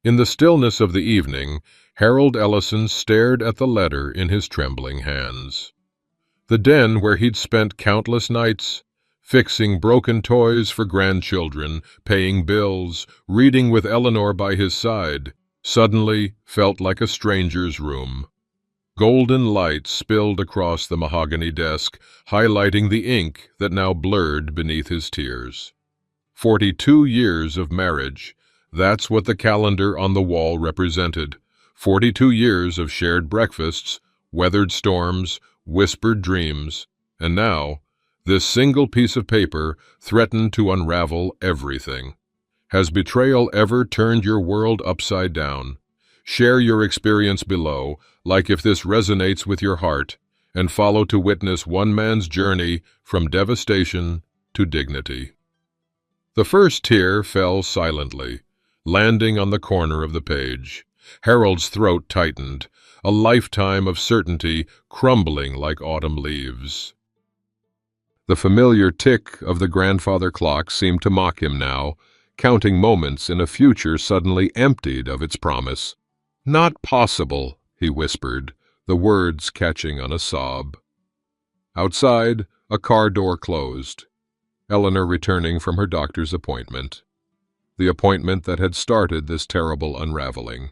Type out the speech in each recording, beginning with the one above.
In the stillness of the evening, Harold Ellison stared at the letter in his trembling hands. The den where he'd spent countless nights, fixing broken toys for grandchildren, paying bills, reading with Eleanor by his side, suddenly felt like a stranger's room. Golden light spilled across the mahogany desk, highlighting the ink that now blurred beneath his tears. 42 years of marriage. That's what the calendar on the wall represented. 42 years of shared breakfasts, weathered storms, whispered dreams, and now, this single piece of paper threatened to unravel everything. Has betrayal ever turned your world upside down? Share your experience below, like if this resonates with your heart, and follow to witness one man's journey from devastation to dignity. The first tear fell silently, landing on the corner of the page. Harold's throat tightened, a lifetime of certainty crumbling like autumn leaves. The familiar tick of the grandfather clock seemed to mock him now, counting moments in a future suddenly emptied of its promise. "Not possible," he whispered, the words catching on a sob. Outside, a car door closed. Eleanor returning from her doctor's appointment. The appointment that had started this terrible unraveling.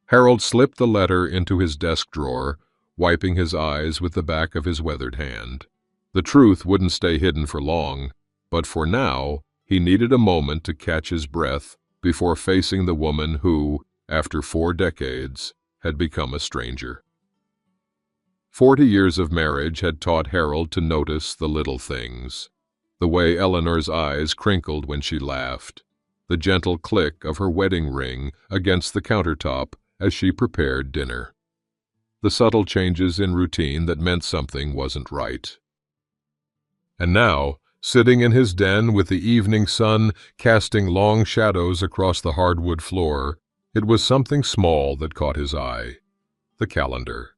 Harold slipped the letter into his desk drawer, wiping his eyes with the back of his weathered hand. The truth wouldn't stay hidden for long, but for now, he needed a moment to catch his breath before facing the woman who, after 4 decades, had become a stranger. 40 years of marriage had taught Harold to notice the little things. The way Eleanor's eyes crinkled when she laughed. The gentle click of her wedding ring against the countertop as she prepared dinner. The subtle changes in routine that meant something wasn't right. And now, sitting in his den with the evening sun casting long shadows across the hardwood floor, it was something small that caught his eye. The calendar.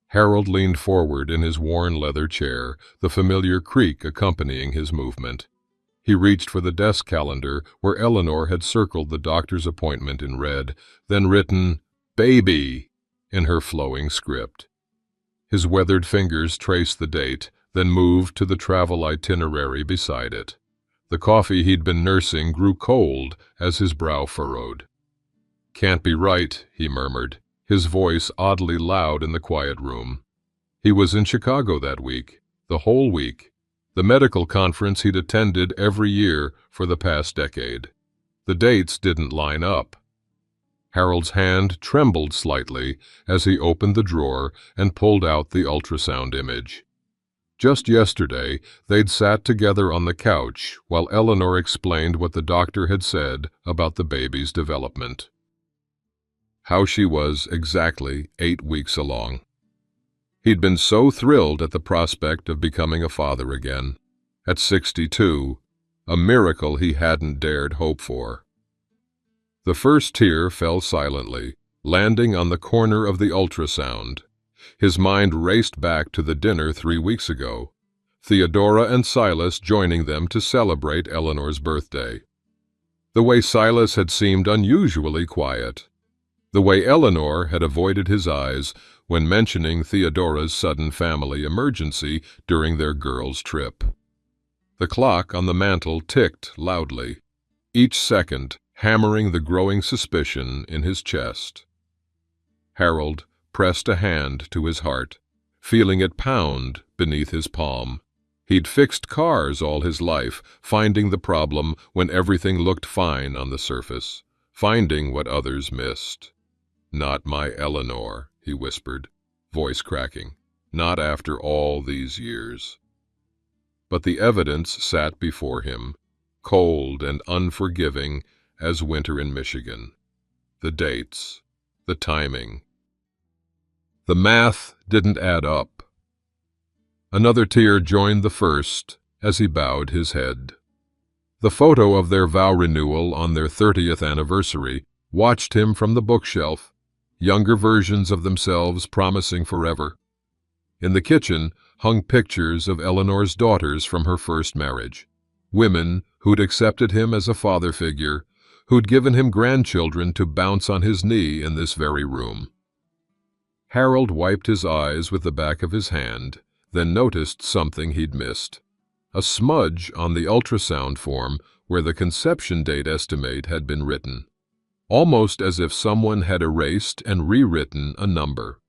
Harold leaned forward in his worn leather chair, the familiar creak accompanying his movement. He reached for the desk calendar where Eleanor had circled the doctor's appointment in red, then written, "Baby," in her flowing script. His weathered fingers traced the date, then moved to the travel itinerary beside it. The coffee he'd been nursing grew cold as his brow furrowed. "Can't be right," he murmured, his voice oddly loud in the quiet room. He was in Chicago that week, the whole week, the medical conference he'd attended every year for the past decade. The dates didn't line up. Harold's hand trembled slightly as he opened the drawer and pulled out the ultrasound image. Just yesterday, they'd sat together on the couch while Eleanor explained what the doctor had said about the baby's development. How she was exactly 8 weeks along. He'd been so thrilled at the prospect of becoming a father again. At 62, a miracle he hadn't dared hope for. The first tear fell silently, landing on the corner of the ultrasound. His mind raced back to the dinner 3 weeks ago, Theodora and Silas joining them to celebrate Eleanor's birthday. The way Silas had seemed unusually quiet. The way Eleanor had avoided his eyes when mentioning Theodora's sudden family emergency during their girls' trip. The clock on the mantel ticked loudly, each second hammering the growing suspicion in his chest. Harold pressed a hand to his heart, feeling it pound beneath his palm. He'd fixed cars all his life, finding the problem when everything looked fine on the surface, finding what others missed. "Not my Eleanor," he whispered, voice cracking. "Not after all these years." But the evidence sat before him, cold and unforgiving as winter in Michigan. The dates, the timing. The math didn't add up. Another tear joined the first as he bowed his head. The photo of their vow renewal on their 30th anniversary watched him from the bookshelf, younger versions of themselves promising forever. In the kitchen hung pictures of Eleanor's daughters from her first marriage, women who'd accepted him as a father figure, who'd given him grandchildren to bounce on his knee in this very room. Harold wiped his eyes with the back of his hand, then noticed something he'd missed. A smudge on the ultrasound form where the conception date estimate had been written, almost as if someone had erased and rewritten a number.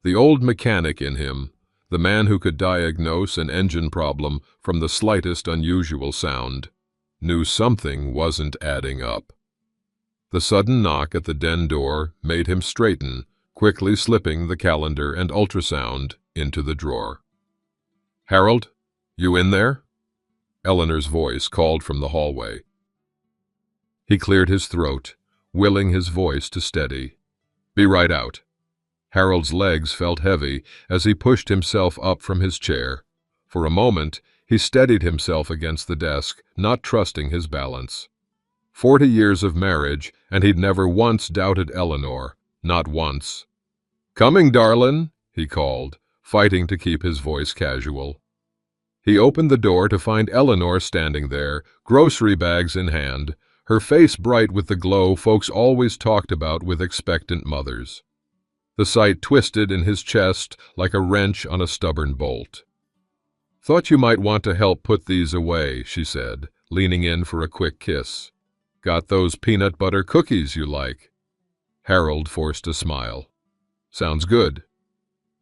The old mechanic in him, the man who could diagnose an engine problem from the slightest unusual sound, knew something wasn't adding up. The sudden knock at the den door made him straighten, quickly slipping the calendar and ultrasound into the drawer. "Harold, you in there?" Eleanor's voice called from the hallway. He cleared his throat, willing his voice to steady. "Be right out." Harold's legs felt heavy as he pushed himself up from his chair. For a moment, he steadied himself against the desk, not trusting his balance. 40 years of marriage, and he'd never once doubted Eleanor, not once. "Coming, darlin'," he called, fighting to keep his voice casual. He opened the door to find Eleanor standing there, grocery bags in hand, her face bright with the glow folks always talked about with expectant mothers. The sight twisted in his chest like a wrench on a stubborn bolt. "Thought you might want to help put these away," she said, leaning in for a quick kiss. "Got those peanut butter cookies you like?" Harold forced a smile. "Sounds good."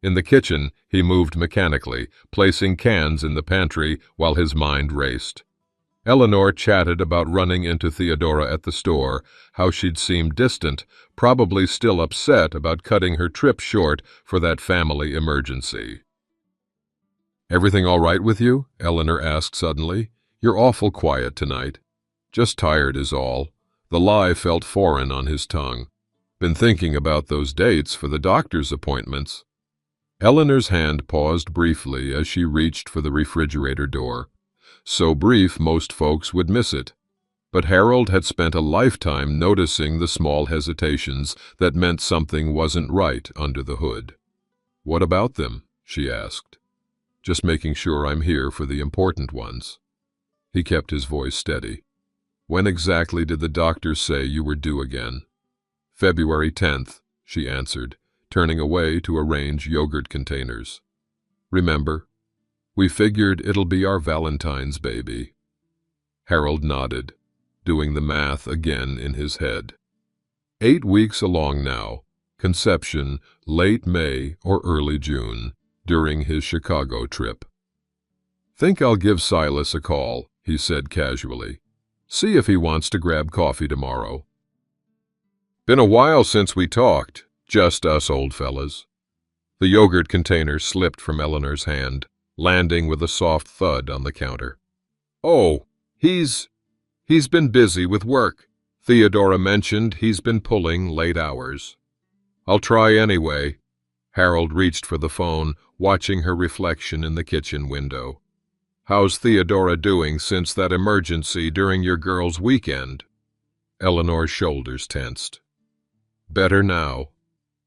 In the kitchen, he moved mechanically, placing cans in the pantry while his mind raced. Eleanor chatted about running into Theodora at the store, how she'd seemed distant, probably still upset about cutting her trip short for that family emergency. "Everything all right with you?" Eleanor asked suddenly. "You're awful quiet tonight." "Just tired is all." The lie felt foreign on his tongue. "Been thinking about those dates for the doctor's appointments." Eleanor's hand paused briefly as she reached for the refrigerator door. So brief most folks would miss it. But Harold had spent a lifetime noticing the small hesitations that meant something wasn't right under the hood. "What about them?" she asked. "Just making sure I'm here for the important ones." He kept his voice steady. "When exactly did the doctor say you were due again?" "February 10th, she answered, turning away to arrange yogurt containers. "Remember? We figured it'll be our Valentine's baby." Harold nodded, doing the math again in his head. 8 weeks along now, conception late May or early June, during his Chicago trip. "Think I'll give Silas a call," he said casually. "See if he wants to grab coffee tomorrow." "Been a while since we talked, just us old fellas." The yogurt container slipped from Eleanor's hand, landing with a soft thud on the counter. "Oh, he's been busy with work. Theodora mentioned he's been pulling late hours." "I'll try anyway." Harold reached for the phone, watching her reflection in the kitchen window. "How's Theodora doing since that emergency during your girls' weekend?" Eleanor's shoulders tensed. "Better now."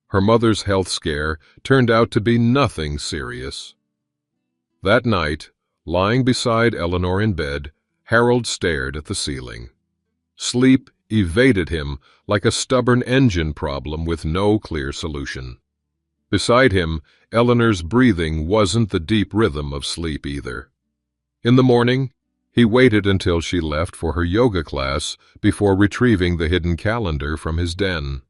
Her mother's health scare turned out to be nothing serious. That night, lying beside Eleanor in bed, Harold stared at the ceiling. Sleep evaded him like a stubborn engine problem with no clear solution. Beside him, Eleanor's breathing wasn't the deep rhythm of sleep either. In the morning, he waited until she left for her yoga class before retrieving the hidden calendar from his den.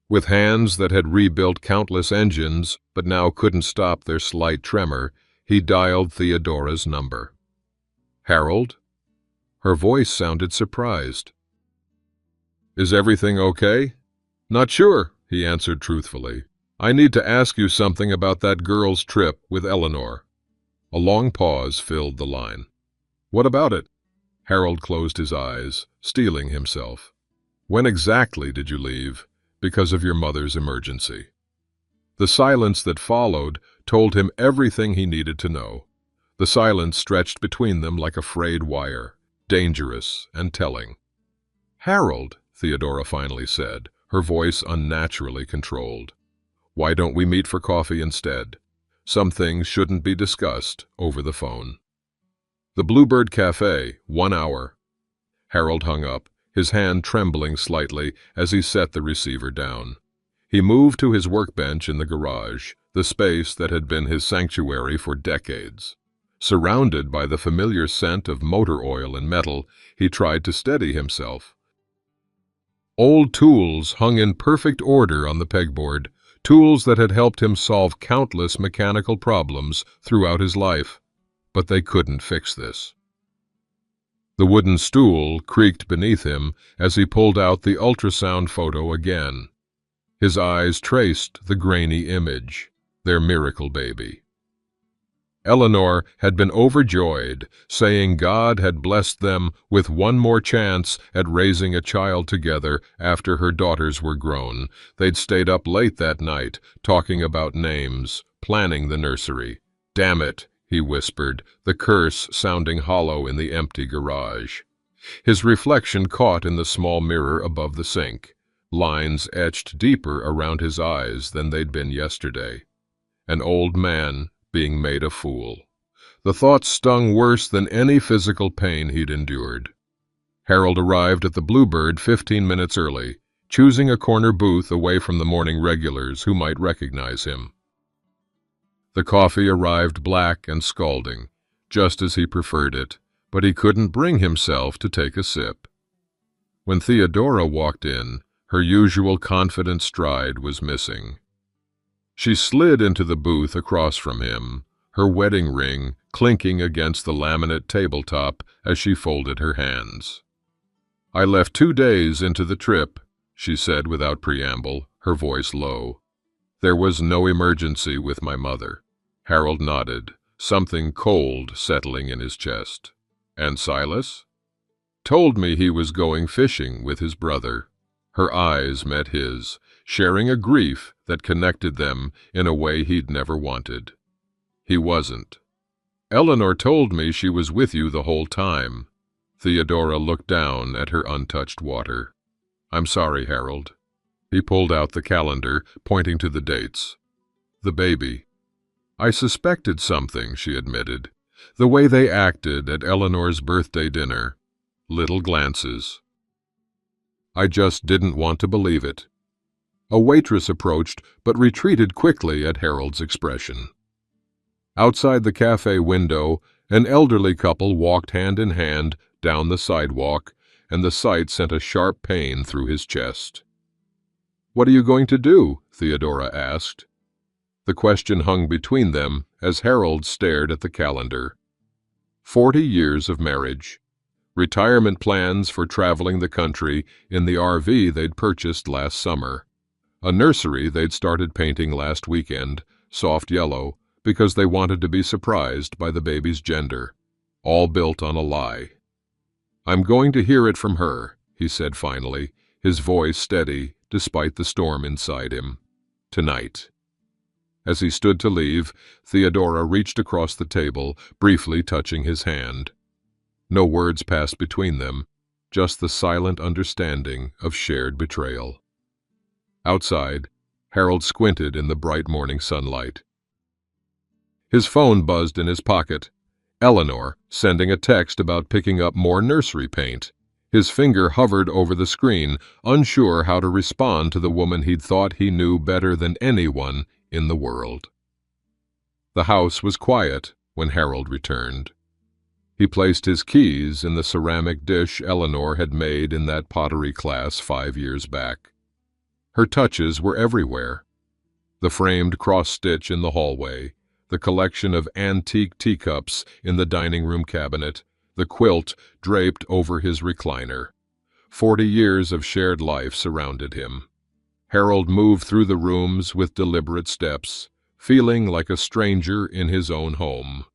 With hands that had rebuilt countless engines but now couldn't stop their slight tremor, he dialed Theodora's number. "Harold?" Her voice sounded surprised. "Is everything okay?" "Not sure," he answered truthfully. "I need to ask you something about that girl's trip with Eleanor." A long pause filled the line. "What about it?" Harold closed his eyes, steeling himself. "When exactly did you leave? Because of your mother's emergency." The silence that followed told him everything he needed to know. The silence stretched between them like a frayed wire, dangerous and telling. "Harold," Theodora finally said, her voice unnaturally controlled. "Why don't we meet for coffee instead? Some things shouldn't be discussed over the phone." "The Bluebird Cafe, 1 hour." Harold hung up, his hand trembling slightly as he set the receiver down. He moved to his workbench in the garage, the space that had been his sanctuary for decades. Surrounded by the familiar scent of motor oil and metal, he tried to steady himself. Old tools hung in perfect order on the pegboard, tools that had helped him solve countless mechanical problems throughout his life. But they couldn't fix this. The wooden stool creaked beneath him as he pulled out the ultrasound photo again. His eyes traced the grainy image, their miracle baby. Eleanor had been overjoyed, saying God had blessed them with one more chance at raising a child together after her daughters were grown. They'd stayed up late that night, talking about names, planning the nursery. "Damn it," he whispered, the curse sounding hollow in the empty garage. His reflection caught in the small mirror above the sink, lines etched deeper around his eyes than they'd been yesterday. An old man being made a fool. The thought stung worse than any physical pain he'd endured. Harold arrived at the Bluebird 15 minutes early, choosing a corner booth away from the morning regulars who might recognize him. The coffee arrived black and scalding, just as he preferred it, but he couldn't bring himself to take a sip. When Theodora walked in, her usual confident stride was missing. She slid into the booth across from him, her wedding ring clinking against the laminate tabletop as she folded her hands. "I left 2 days into the trip," she said without preamble, her voice low. "There was no emergency with my mother." Harold nodded, something cold settling in his chest. "And Silas?" "Told me he was going fishing with his brother." Her eyes met his, sharing a grief that connected them in a way he'd never wanted. "He wasn't." "Eleanor told me she was with you the whole time." Theodora looked down at her untouched water. "I'm sorry, Harold." He pulled out the calendar, pointing to the dates. "The baby." "I suspected something," she admitted. "The way they acted at Eleanor's birthday dinner. Little glances." "I just didn't want to believe it." A waitress approached, but retreated quickly at Harold's expression. Outside the cafe window, an elderly couple walked hand in hand down the sidewalk, and the sight sent a sharp pain through his chest. "What are you going to do?" Theodora asked. The question hung between them as Harold stared at the calendar. 40 years of marriage. Retirement plans for traveling the country in the RV they'd purchased last summer. A nursery they'd started painting last weekend, soft yellow, because they wanted to be surprised by the baby's gender. All built on a lie. "I'm going to hear it from her," he said finally, his voice steady despite the storm inside him. "Tonight." As he stood to leave, Theodora reached across the table, briefly touching his hand. No words passed between them, just the silent understanding of shared betrayal. Outside, Harold squinted in the bright morning sunlight. His phone buzzed in his pocket. Eleanor, sending a text about picking up more nursery paint. His finger hovered over the screen, unsure how to respond to the woman he'd thought he knew better than anyone in the world. The house was quiet when Harold returned. He placed his keys in the ceramic dish Eleanor had made in that pottery class 5 years back. Her touches were everywhere. The framed cross-stitch in the hallway, the collection of antique teacups in the dining room cabinet, the quilt draped over his recliner. 40 years of shared life surrounded him. Harold moved through the rooms with deliberate steps, feeling like a stranger in his own home.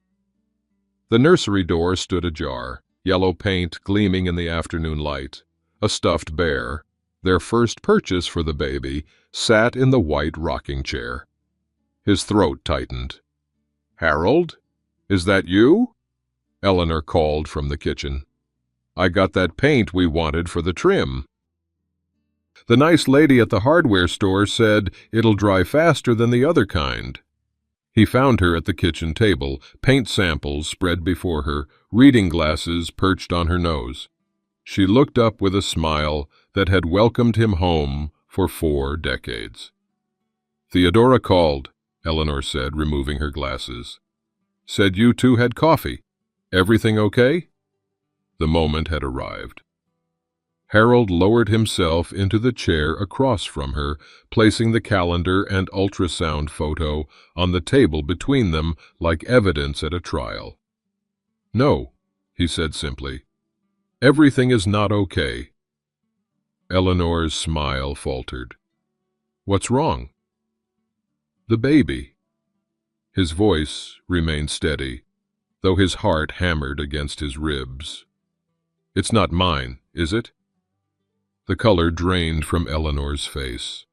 The nursery door stood ajar, yellow paint gleaming in the afternoon light. A stuffed bear, their first purchase for the baby, sat in the white rocking chair. His throat tightened. "Harold? Is that you?" Eleanor called from the kitchen. "I got that paint we wanted for the trim. The nice lady at the hardware store said it'll dry faster than the other kind." He found her at the kitchen table, paint samples spread before her, reading glasses perched on her nose. She looked up with a smile that had welcomed him home for 4 decades. "Theodora called," Eleanor said, removing her glasses. "Said you two had coffee. Everything okay?" The moment had arrived. Harold lowered himself into the chair across from her, placing the calendar and ultrasound photo on the table between them like evidence at a trial. "No," he said simply. "Everything is not okay." Eleanor's smile faltered. "What's wrong?" "The baby." His voice remained steady, though his heart hammered against his ribs. "It's not mine, is it?" The color drained from Eleanor's face.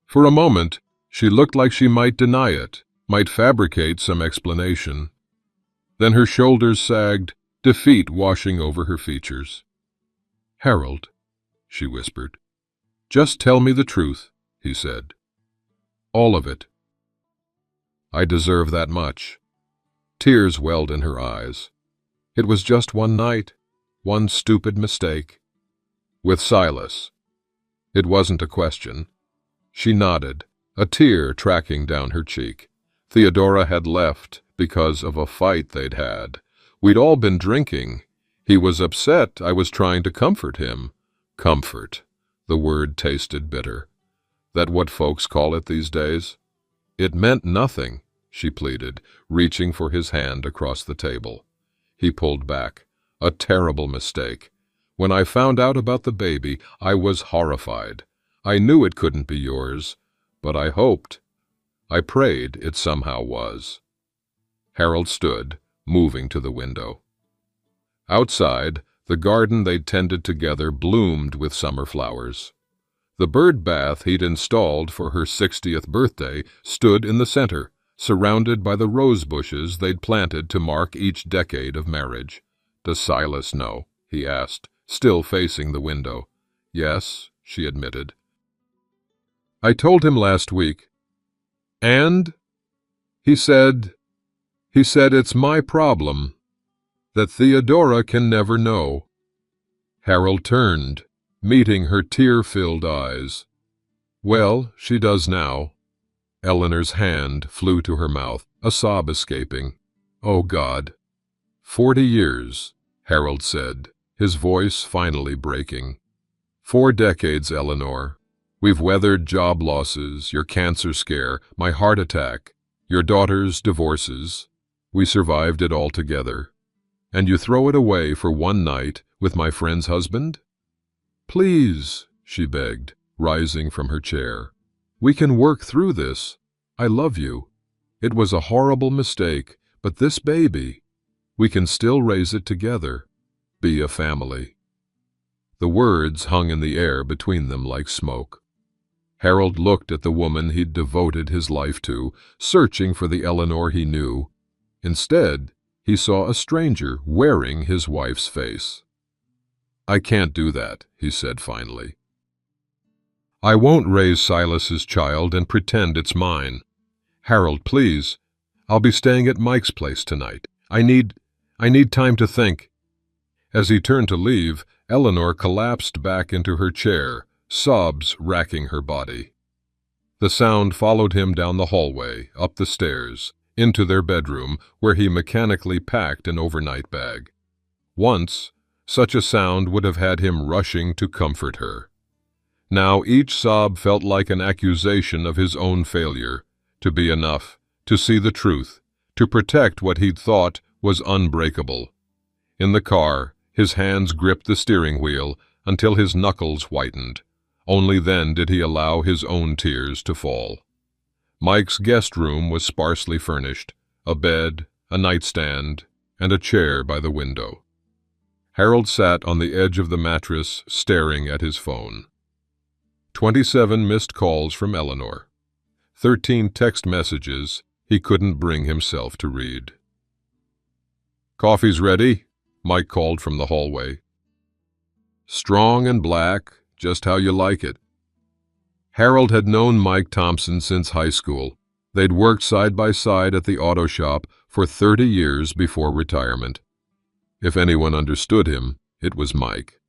For a moment, she looked like she might deny it, might fabricate some explanation. Then her shoulders sagged, defeat washing over her features. "Harold," she whispered. "Just tell me the truth," he said. "All of it." "I deserve that much." Tears welled in her eyes. "It was just one night, one stupid mistake." "With Silas." It wasn't a question. She nodded, a tear tracking down her cheek. Theodora had left because of a fight they'd had. We'd all been drinking. He was upset. I was trying to comfort him. Comfort. The word tasted bitter. That what folks call it these days? "It meant nothing," she pleaded, reaching for his hand across the table. He pulled back. "A terrible mistake. When I found out about the baby, I was horrified. I knew it couldn't be yours, but I hoped, I prayed it somehow was." Harold stood, moving to the window. Outside, the garden they'd tended together bloomed with summer flowers. The bird bath he'd installed for her 60th birthday stood in the center, surrounded by the rose bushes they'd planted to mark each decade of marriage. "Does Silas know?" he asked, still facing the window. "Yes," she admitted. "I told him last week. And he said it's my problem, that Theodora can never know." Harold turned, meeting her tear-filled eyes. "Well, she does now." Eleanor's hand flew to her mouth, a sob escaping. "Oh, God." 40 years, Harold said, his voice finally breaking. 4 decades, Eleanor. We've weathered job losses, your cancer scare, my heart attack, your daughter's divorces. We survived it all together. And you throw it away for one night with my friend's husband? "Please," she begged, rising from her chair. "We can work through this. I love you. It was a horrible mistake, but this baby, we can still raise it together. Be a family." The words hung in the air between them like smoke. Harold looked at the woman he'd devoted his life to, searching for the Eleanor he knew. Instead, he saw a stranger wearing his wife's face. "I can't do that," he said finally. "I won't raise Silas's child and pretend it's mine. Harold, please. I'll be staying at Mike's place tonight. I need time to think." As he turned to leave, Eleanor collapsed back into her chair, sobs racking her body. The sound followed him down the hallway, up the stairs, into their bedroom, where he mechanically packed an overnight bag. Once, such a sound would have had him rushing to comfort her. Now each sob felt like an accusation of his own failure, to be enough, to see the truth, to protect what he'd thought was unbreakable. In the car, his hands gripped the steering wheel until his knuckles whitened. Only then did he allow his own tears to fall. Mike's guest room was sparsely furnished, a bed, a nightstand, and a chair by the window. Harold sat on the edge of the mattress, staring at his phone. 27 missed calls from Eleanor. 13 text messages he couldn't bring himself to read. "Coffee's ready," Mike called from the hallway. "Strong and black, just how you like it." Harold had known Mike Thompson since high school. They'd worked side by side at the auto shop for 30 years before retirement. If anyone understood him, it was Mike.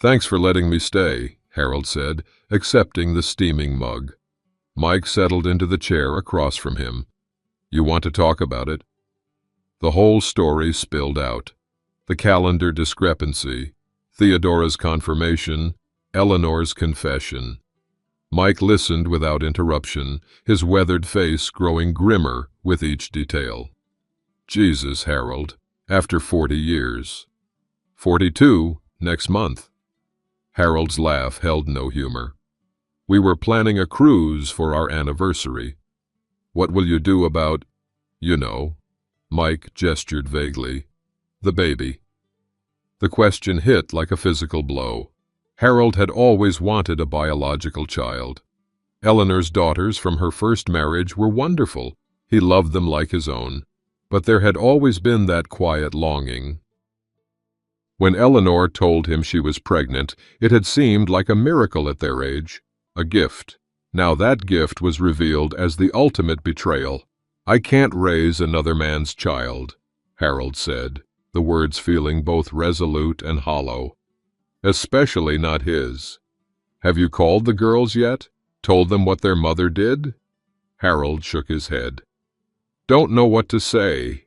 "Thanks for letting me stay," Harold said, accepting the steaming mug. Mike settled into the chair across from him. "You want to talk about it?" The whole story spilled out. The calendar discrepancy, Theodora's confirmation, Eleanor's confession. Mike listened without interruption, his weathered face growing grimmer with each detail. "Jesus, Harold, after 40 years. 42 next month." Harold's laugh held no humor. "We were planning a cruise for our anniversary. What will you do about, you know?" Mike gestured vaguely. "The baby." The question hit like a physical blow. Harold had always wanted a biological child. Eleanor's daughters from her first marriage were wonderful. He loved them like his own. But there had always been that quiet longing. When Eleanor told him she was pregnant, it had seemed like a miracle at their age, a gift. Now that gift was revealed as the ultimate betrayal. "I can't raise another man's child," Harold said, the words feeling both resolute and hollow. "Especially not his. Have you called the girls yet? Told them what their mother did?" Harold shook his head. "Don't know what to say.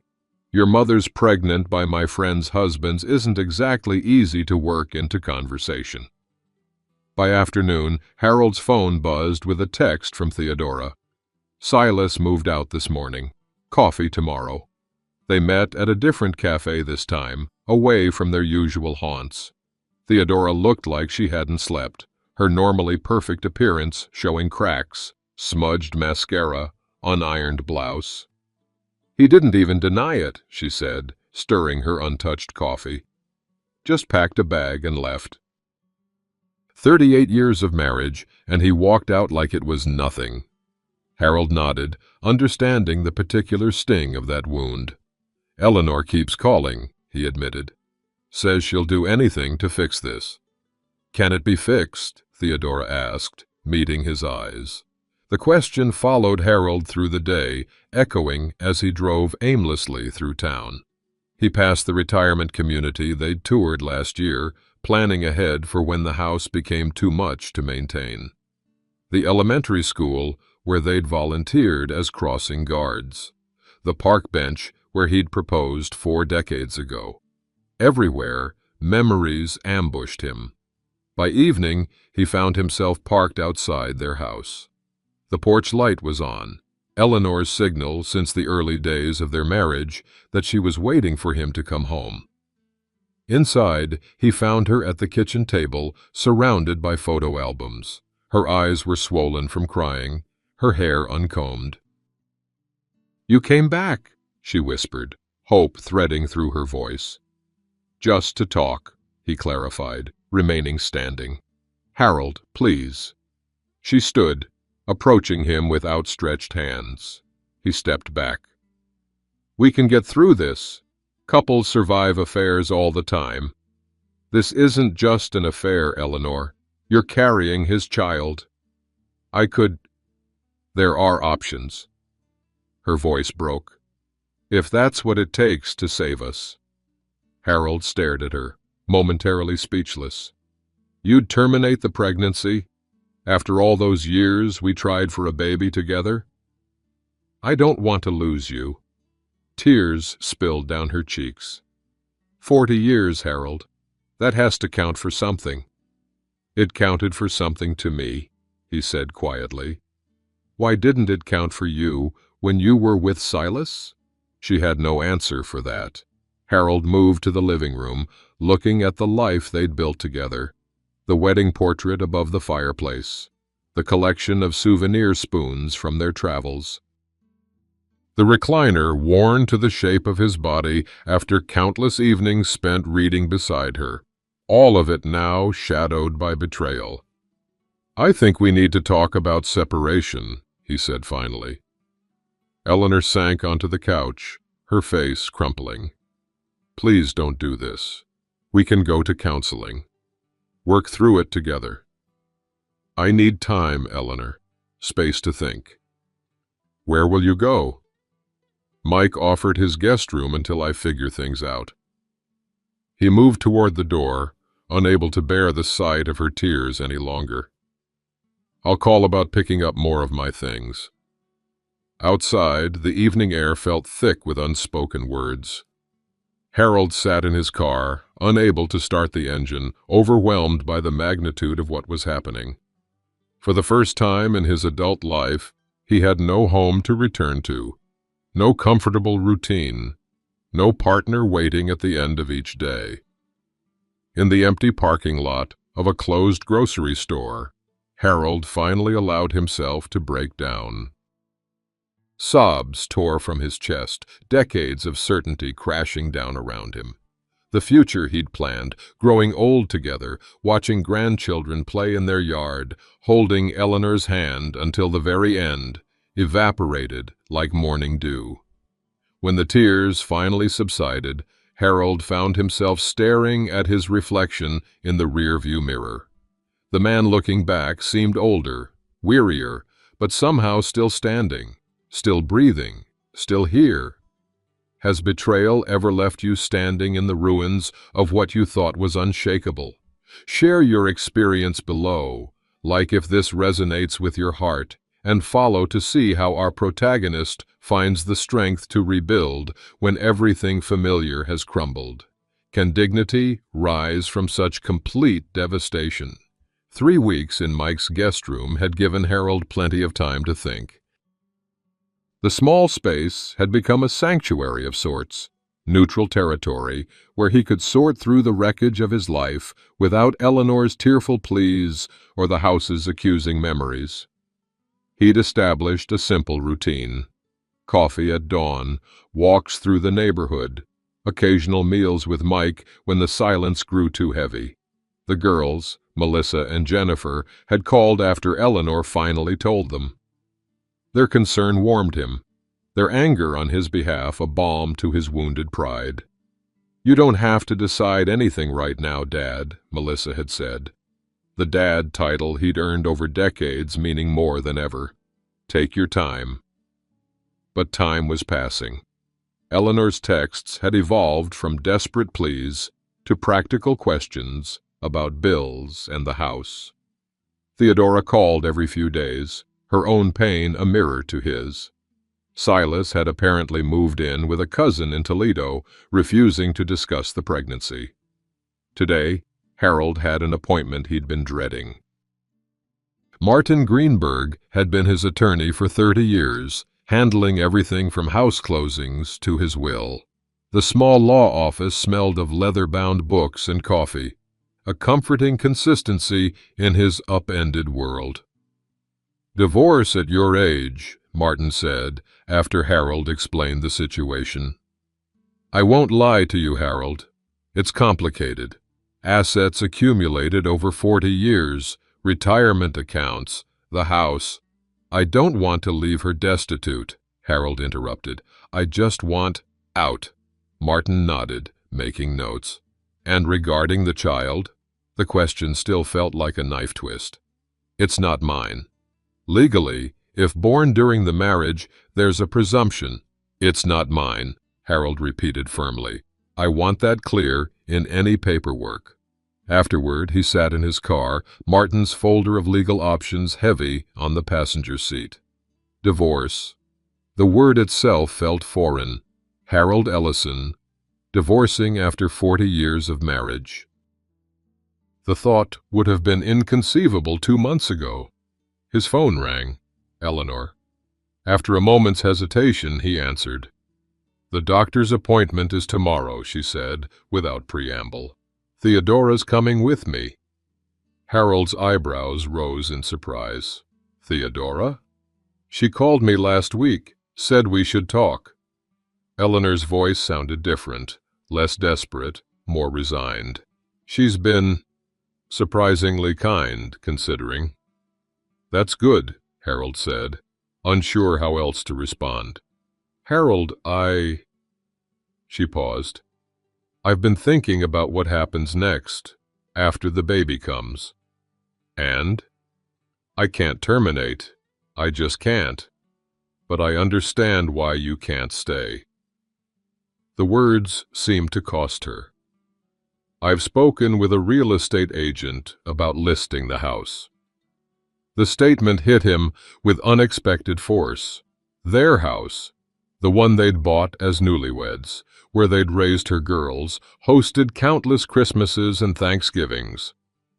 Your mother's pregnant by my friend's husband's isn't exactly easy to work into conversation." By afternoon, Harold's phone buzzed with a text from Theodora. "Silas moved out this morning. Coffee tomorrow." They met at a different cafe this time, away from their usual haunts. Theodora looked like she hadn't slept, her normally perfect appearance showing cracks, smudged mascara, unironed blouse. "He didn't even deny it," she said, stirring her untouched coffee. "Just packed a bag and left." 38 years of marriage, and he walked out like it was nothing. Harold nodded, understanding the particular sting of that wound. "Eleanor keeps calling," he admitted. "Says she'll do anything to fix this." "Can it be fixed?" Theodora asked, meeting his eyes. The question followed Harold through the day, echoing as he drove aimlessly through town. He passed the retirement community they'd toured last year, planning ahead for when the house became too much to maintain. The elementary school, where they'd volunteered as crossing guards. The park bench, where he'd proposed 4 decades ago. Everywhere, memories ambushed him. By evening, he found himself parked outside their house. The porch light was on, Eleanor's signal since the early days of their marriage that she was waiting for him to come home. Inside, he found her at the kitchen table, surrounded by photo albums. Her eyes were swollen from crying, her hair uncombed. "You came back," she whispered, hope threading through her voice. "Just to talk," he clarified, remaining standing. "Harold, please." She stood, approaching him with outstretched hands. He stepped back. "We can get through this. Couples survive affairs all the time. This isn't just an affair, Eleanor. You're carrying his child. There are options." Her voice broke. "If that's what it takes to save us." Harold stared at her, momentarily speechless. "You'd terminate the pregnancy? After all those years we tried for a baby together?" "I don't want to lose you." Tears spilled down her cheeks. 40 years, Harold. That has to count for something." "It counted for something to me," he said quietly. "Why didn't it count for you when you were with Silas?" She had no answer for that. Harold moved to the living room, looking at the life they'd built together. The wedding portrait above the fireplace, the collection of souvenir spoons from their travels. The recliner worn to the shape of his body after countless evenings spent reading beside her, all of it now shadowed by betrayal. "I think we need to talk about separation," he said finally. Eleanor sank onto the couch, her face crumpling. "Please don't do this. We can go to counseling. Work through it together." "I need time, Eleanor. Space to think." "Where will you go?" "Mike offered his guest room until I figure things out." He moved toward the door, unable to bear the sight of her tears any longer. "I'll call about picking up more of my things." Outside, the evening air felt thick with unspoken words. Harold sat in his car, unable to start the engine, overwhelmed by the magnitude of what was happening. For the first time in his adult life, he had no home to return to, no comfortable routine, no partner waiting at the end of each day. In the empty parking lot of a closed grocery store, Harold finally allowed himself to break down. Sobs tore from his chest, decades of certainty crashing down around him. The future he'd planned, growing old together, watching grandchildren play in their yard, holding Eleanor's hand until the very end, evaporated like morning dew. When the tears finally subsided, Harold found himself staring at his reflection in the rearview mirror. The man looking back seemed older, wearier, but somehow still standing, still breathing, still here. Has betrayal ever left you standing in the ruins of what you thought was unshakable? Share your experience below, like if this resonates with your heart, and follow to see how our protagonist finds the strength to rebuild when everything familiar has crumbled. Can dignity rise from such complete devastation? 3 weeks in Mike's guest room had given Harold plenty of time to think. The small space had become a sanctuary of sorts, neutral territory where he could sort through the wreckage of his life without Eleanor's tearful pleas or the house's accusing memories. He'd established a simple routine: coffee at dawn, walks through the neighborhood, occasional meals with Mike when the silence grew too heavy. The girls, Melissa and Jennifer, had called after Eleanor finally told them. Their concern warmed him, their anger on his behalf a balm to his wounded pride. "You don't have to decide anything right now, Dad," Melissa had said. The dad title he'd earned over decades meaning more than ever. Take your time. But time was passing. Eleanor's texts had evolved from desperate pleas to practical questions about bills and the house. Theodora called every few days, her own pain a mirror to his. Silas had apparently moved in with a cousin in Toledo, refusing to discuss the pregnancy. Today, Harold had an appointment he'd been dreading. Martin Greenberg had been his attorney for 30 years, handling everything from house closings to his will. The small law office smelled of leather-bound books and coffee, a comforting consistency in his upended world. "Divorce at your age," Martin said, after Harold explained the situation. "I won't lie to you, Harold. It's complicated. Assets accumulated over 40 years, retirement accounts, the house." "I don't want to leave her destitute," Harold interrupted. "I just want out." Martin nodded, making notes. "And regarding the child?" The question still felt like a knife twist. "It's not mine. Legally, if born during the marriage, there's a presumption." "It's not mine," Harold repeated firmly. "I want that clear in any paperwork." Afterward, he sat in his car, Martin's folder of legal options heavy on the passenger seat. Divorce. The word itself felt foreign. Harold Ellison, divorcing after 40 years of marriage. The thought would have been inconceivable 2 months ago. His phone rang. Eleanor. After a moment's hesitation, he answered. "The doctor's appointment is tomorrow," she said, without preamble. "Theodora's coming with me." Harold's eyebrows rose in surprise. "Theodora?" "She called me last week, said we should talk." Eleanor's voice sounded different, less desperate, more resigned. "She's been surprisingly kind, considering." "That's good," Harold said, unsure how else to respond. "Harold, She paused. "I've been thinking about what happens next, after the baby comes." "And?" "I can't terminate. I just can't. But I understand why you can't stay." The words seemed to cost her. "I've spoken with a real estate agent about listing the house." The statement hit him with unexpected force. Their house, the one they'd bought as newlyweds, where they'd raised her girls, hosted countless Christmases and Thanksgivings.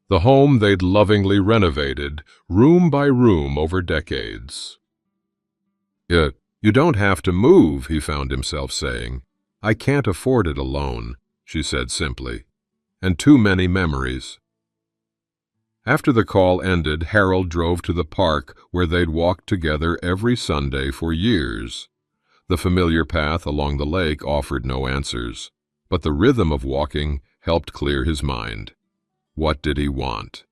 The home they'd lovingly renovated, room by room over decades. You don't have to move," he found himself saying. "I can't afford it alone," she said simply. "And too many memories." After the call ended, Harold drove to the park where they'd walked together every Sunday for years. The familiar path along the lake offered no answers, but the rhythm of walking helped clear his mind. What did he want?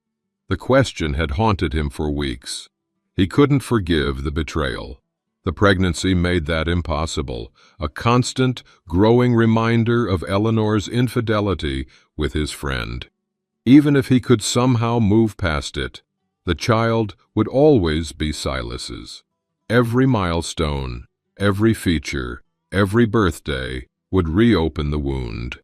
The question had haunted him for weeks. He couldn't forgive the betrayal. The pregnancy made that impossible, a constant, growing reminder of Eleanor's infidelity with his friend. Even if he could somehow move past it, the child would always be Silas's. Every milestone, every feature, every birthday would reopen the wound.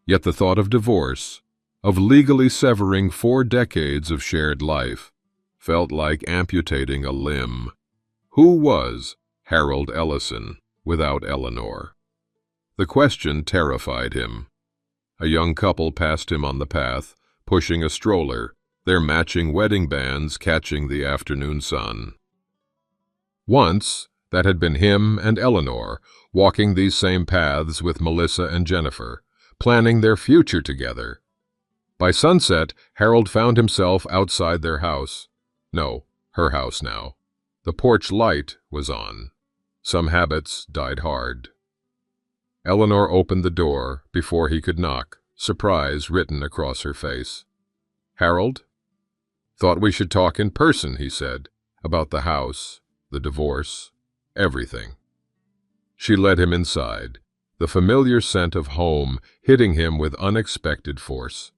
Yet the thought of divorce, of legally severing 4 decades of shared life, felt like amputating a limb. Who was Harold Ellison without Eleanor? The question terrified him. A young couple passed him on the path, pushing a stroller, their matching wedding bands catching the afternoon sun. Once, that had been him and Eleanor, walking these same paths with Melissa and Jennifer, planning their future together. By sunset, Harold found himself outside their house. No, her house now. The porch light was on. Some habits died hard. Eleanor opened the door before he could knock, surprise written across her face. "Harold?" "Thought we should talk in person," he said, "about the house, the divorce, everything." She led him inside, the familiar scent of home hitting him with unexpected force.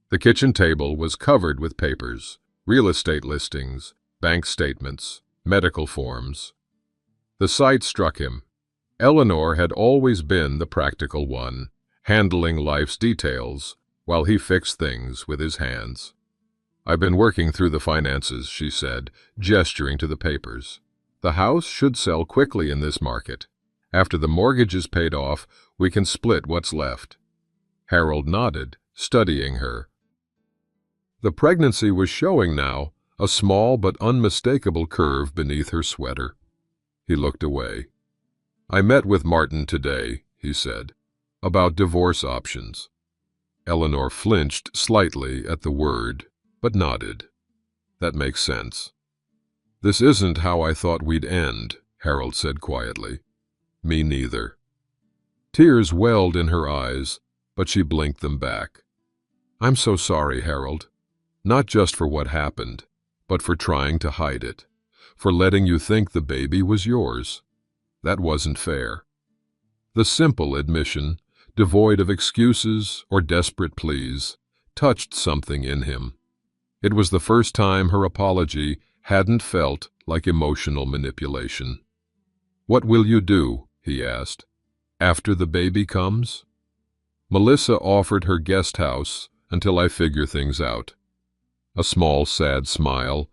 The kitchen table was covered with papers, real estate listings, bank statements, medical forms. The sight struck him. Eleanor had always been the practical one, handling life's details, while he fixed things with his hands. "I've been working through the finances," she said, gesturing to the papers. "The house should sell quickly in this market. After the mortgage is paid off, we can split what's left." Harold nodded, studying her. The pregnancy was showing now, a small but unmistakable curve beneath her sweater. He looked away. "I met with Martin today," he said, "about divorce options." Eleanor flinched slightly at the word, but nodded. "That makes sense." "This isn't how I thought we'd end," Harold said quietly. "Me neither." Tears welled in her eyes, but she blinked them back. "I'm so sorry, Harold. Not just for what happened, but for trying to hide it, for letting you think the baby was yours. That wasn't fair." The simple admission, devoid of excuses or desperate pleas, touched something in him. It was the first time her apology hadn't felt like emotional manipulation. "What will you do?" he asked. "After the baby comes?" "Melissa offered her guest house until I figure things out." A small, sad smile.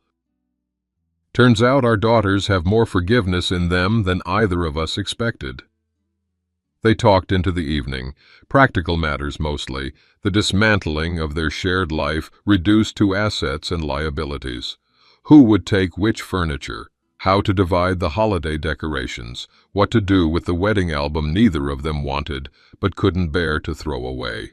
"Turns out our daughters have more forgiveness in them than either of us expected." They talked into the evening, practical matters mostly, the dismantling of their shared life reduced to assets and liabilities. Who would take which furniture, how to divide the holiday decorations, what to do with the wedding album neither of them wanted but couldn't bear to throw away.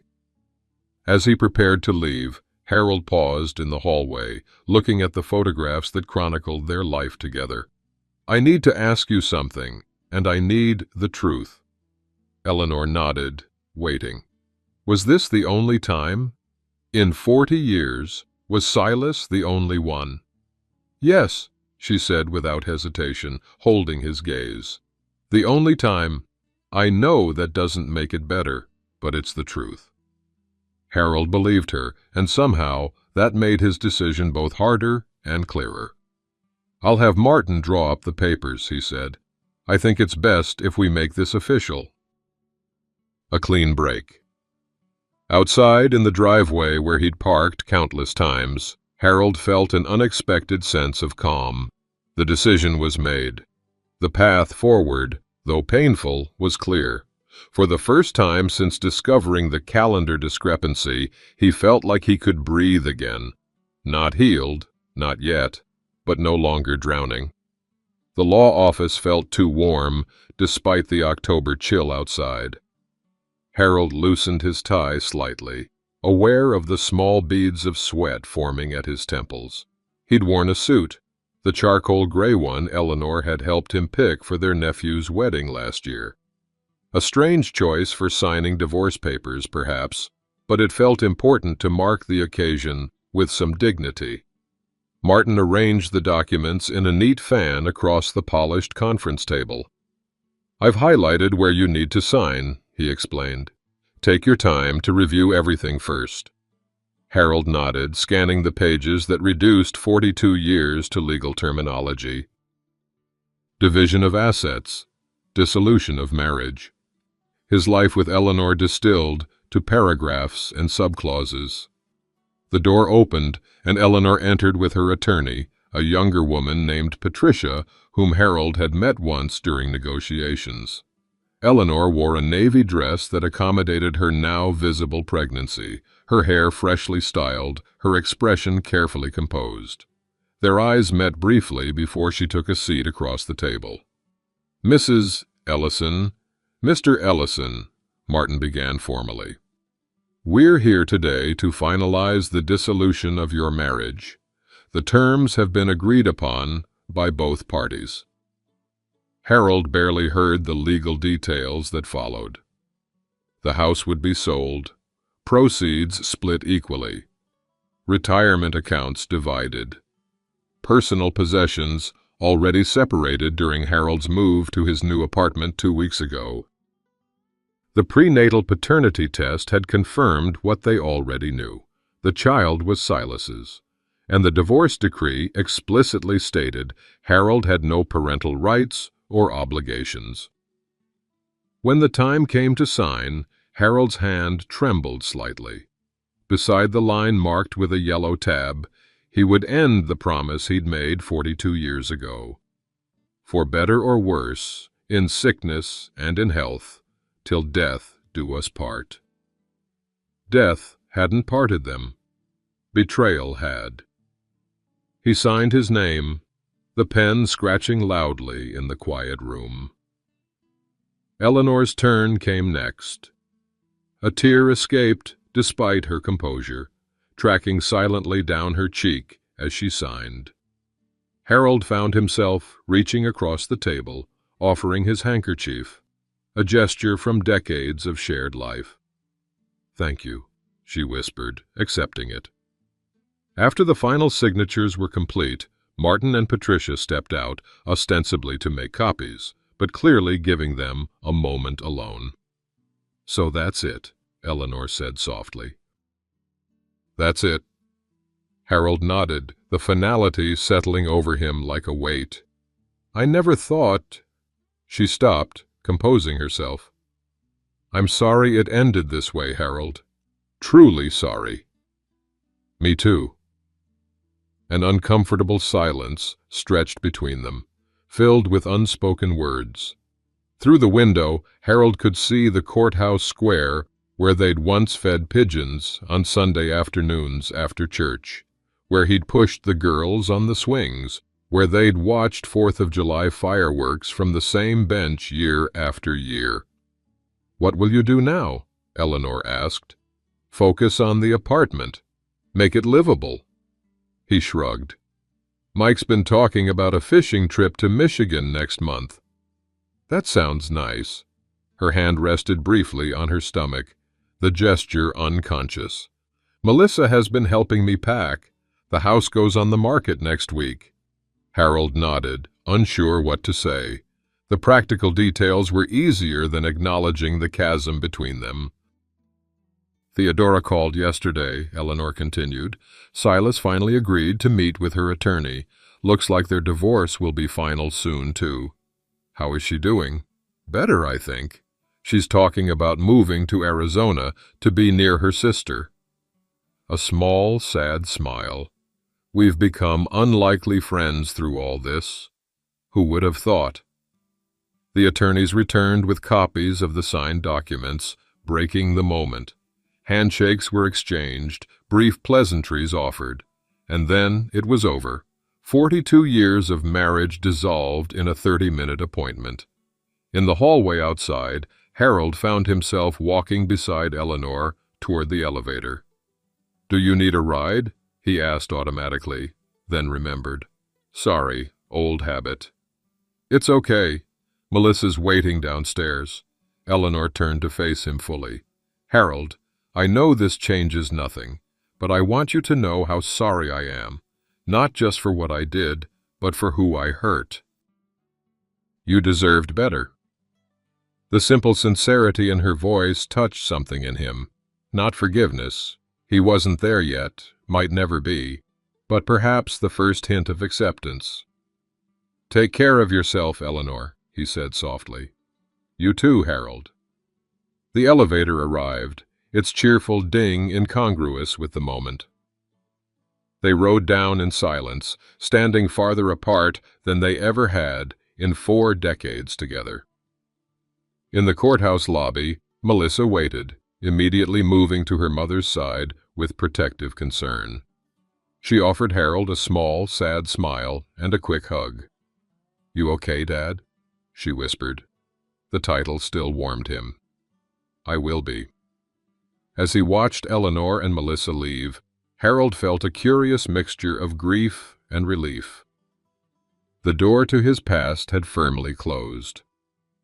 As he prepared to leave, Harold paused in the hallway, looking at the photographs that chronicled their life together. "I need to ask you something, and I need the truth." Eleanor nodded, waiting. Was this the only time? In 40 years, was Silas the only one? "Yes," she said without hesitation, holding his gaze. "The only time. I know that doesn't make it better, but it's the truth." Harold believed her, and somehow that made his decision both harder and clearer. "I'll have Martin draw up the papers," he said. "I think it's best if we make this official." A clean break. Outside, in the driveway where he'd parked countless times, Harold felt an unexpected sense of calm. The decision was made. The path forward, though painful, was clear. For the first time since discovering the calendar discrepancy, he felt like he could breathe again. Not healed, not yet, but no longer drowning. The law office felt too warm, despite the October chill outside. Harold loosened his tie slightly, aware of the small beads of sweat forming at his temples. He'd worn a suit, the charcoal gray one Eleanor had helped him pick for their nephew's wedding last year. A strange choice for signing divorce papers, perhaps, but it felt important to mark the occasion with some dignity. Martin arranged the documents in a neat fan across the polished conference table. "I've highlighted where you need to sign," he explained. "Take your time to review everything first." Harold nodded, scanning the pages that reduced 42 years to legal terminology. Division of assets, dissolution of marriage. His life with Eleanor distilled to paragraphs and subclauses. The door opened, and Eleanor entered with her attorney, a younger woman named Patricia, whom Harold had met once during negotiations. Eleanor wore a navy dress that accommodated her now visible pregnancy, her hair freshly styled, her expression carefully composed. Their eyes met briefly before she took a seat across the table. "Mrs. Ellison, Mr. Ellison," Martin began formally. "We're here today to finalize the dissolution of your marriage. The terms have been agreed upon by both parties." Harold barely heard the legal details that followed. The house would be sold, proceeds split equally, retirement accounts divided, personal possessions already separated during Harold's move to his new apartment 2 weeks ago. The prenatal paternity test had confirmed what they already knew. The child was Silas's, and the divorce decree explicitly stated Harold had no parental rights or obligations. When the time came to sign, Harold's hand trembled slightly. Beside the line marked with a yellow tab, he would end the promise he'd made 42 years ago. For better or worse, in sickness and in health, till death do us part. Death hadn't parted them. Betrayal had. He signed his name, the pen scratching loudly in the quiet room. Eleanor's turn came next. A tear escaped despite her composure, tracking silently down her cheek as she signed. Harold found himself reaching across the table, offering his handkerchief, a gesture from decades of shared life. "Thank you," she whispered, accepting it. After the final signatures were complete, Martin and Patricia stepped out, ostensibly to make copies, but clearly giving them a moment alone. "So that's it," Eleanor said softly. "That's it." Harold nodded, the finality settling over him like a weight. "I never thought—" She stopped, composing herself. "I'm sorry it ended this way, Harold. Truly sorry." "Me too." An uncomfortable silence stretched between them, filled with unspoken words. Through the window, Harold could see the courthouse square where they'd once fed pigeons on Sunday afternoons after church, where he'd pushed the girls on the swings, where they'd watched 4th of July fireworks from the same bench year after year. "What will you do now?" Eleanor asked. "Focus on the apartment. Make it livable." He shrugged. "Mike's been talking about a fishing trip to Michigan next month." "That sounds nice." Her hand rested briefly on her stomach, the gesture unconscious. "Melissa has been helping me pack. The house goes on the market next week." Harold nodded, unsure what to say. The practical details were easier than acknowledging the chasm between them. "Theodora called yesterday," Eleanor continued. "Silas finally agreed to meet with her attorney. Looks like their divorce will be final soon, too." "How is she doing?" "Better, I think. She's talking about moving to Arizona to be near her sister. A small, sad smile. We've become unlikely friends through all this. Who would have thought? The attorneys returned with copies of the signed documents, breaking the moment. Handshakes were exchanged, brief pleasantries offered, and then it was over. 42 years of marriage dissolved in a 30-minute appointment. In the hallway outside, Harold found himself walking beside Eleanor toward the elevator. "Do you need a ride?" he asked automatically, then remembered. "Sorry, old habit." "It's okay. Melissa's waiting downstairs." Eleanor turned to face him fully. "Harold, I know this changes nothing, but I want you to know how sorry I am, not just for what I did, but for who I hurt." "You deserved better." The simple sincerity in her voice touched something in him. Not forgiveness. He wasn't there yet, might never be, but perhaps the first hint of acceptance. "Take care of yourself, Eleanor," he said softly. "You too, Harold." The elevator arrived, its cheerful ding incongruous with the moment. They rode down in silence, standing farther apart than they ever had in 4 decades together. In the courthouse lobby, Melissa waited, immediately moving to her mother's side with protective concern. She offered Harold a small, sad smile and a quick hug. "You okay, Dad?" she whispered. The title still warmed him. "I will be." As he watched Eleanor and Melissa leave, Harold felt a curious mixture of grief and relief. The door to his past had firmly closed.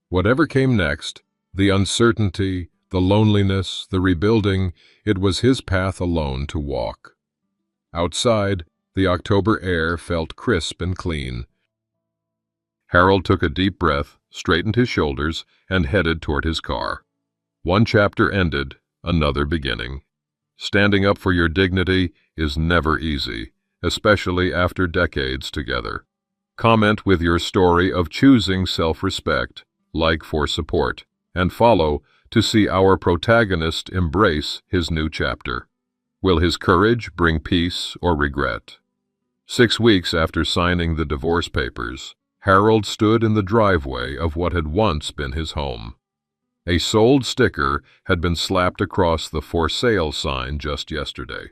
Whatever came next, the uncertainty, the loneliness, the rebuilding, it was his path alone to walk. Outside, the October air felt crisp and clean. Harold took a deep breath, straightened his shoulders, and headed toward his car. One chapter ended, another beginning. Standing up for your dignity is never easy, especially after decades together. Comment with your story of choosing self-respect, like for support, and follow to see our protagonist embrace his new chapter. Will his courage bring peace or regret? 6 weeks after signing the divorce papers, Harold stood in the driveway of what had once been his home. A sold sticker had been slapped across the "For Sale" sign just yesterday.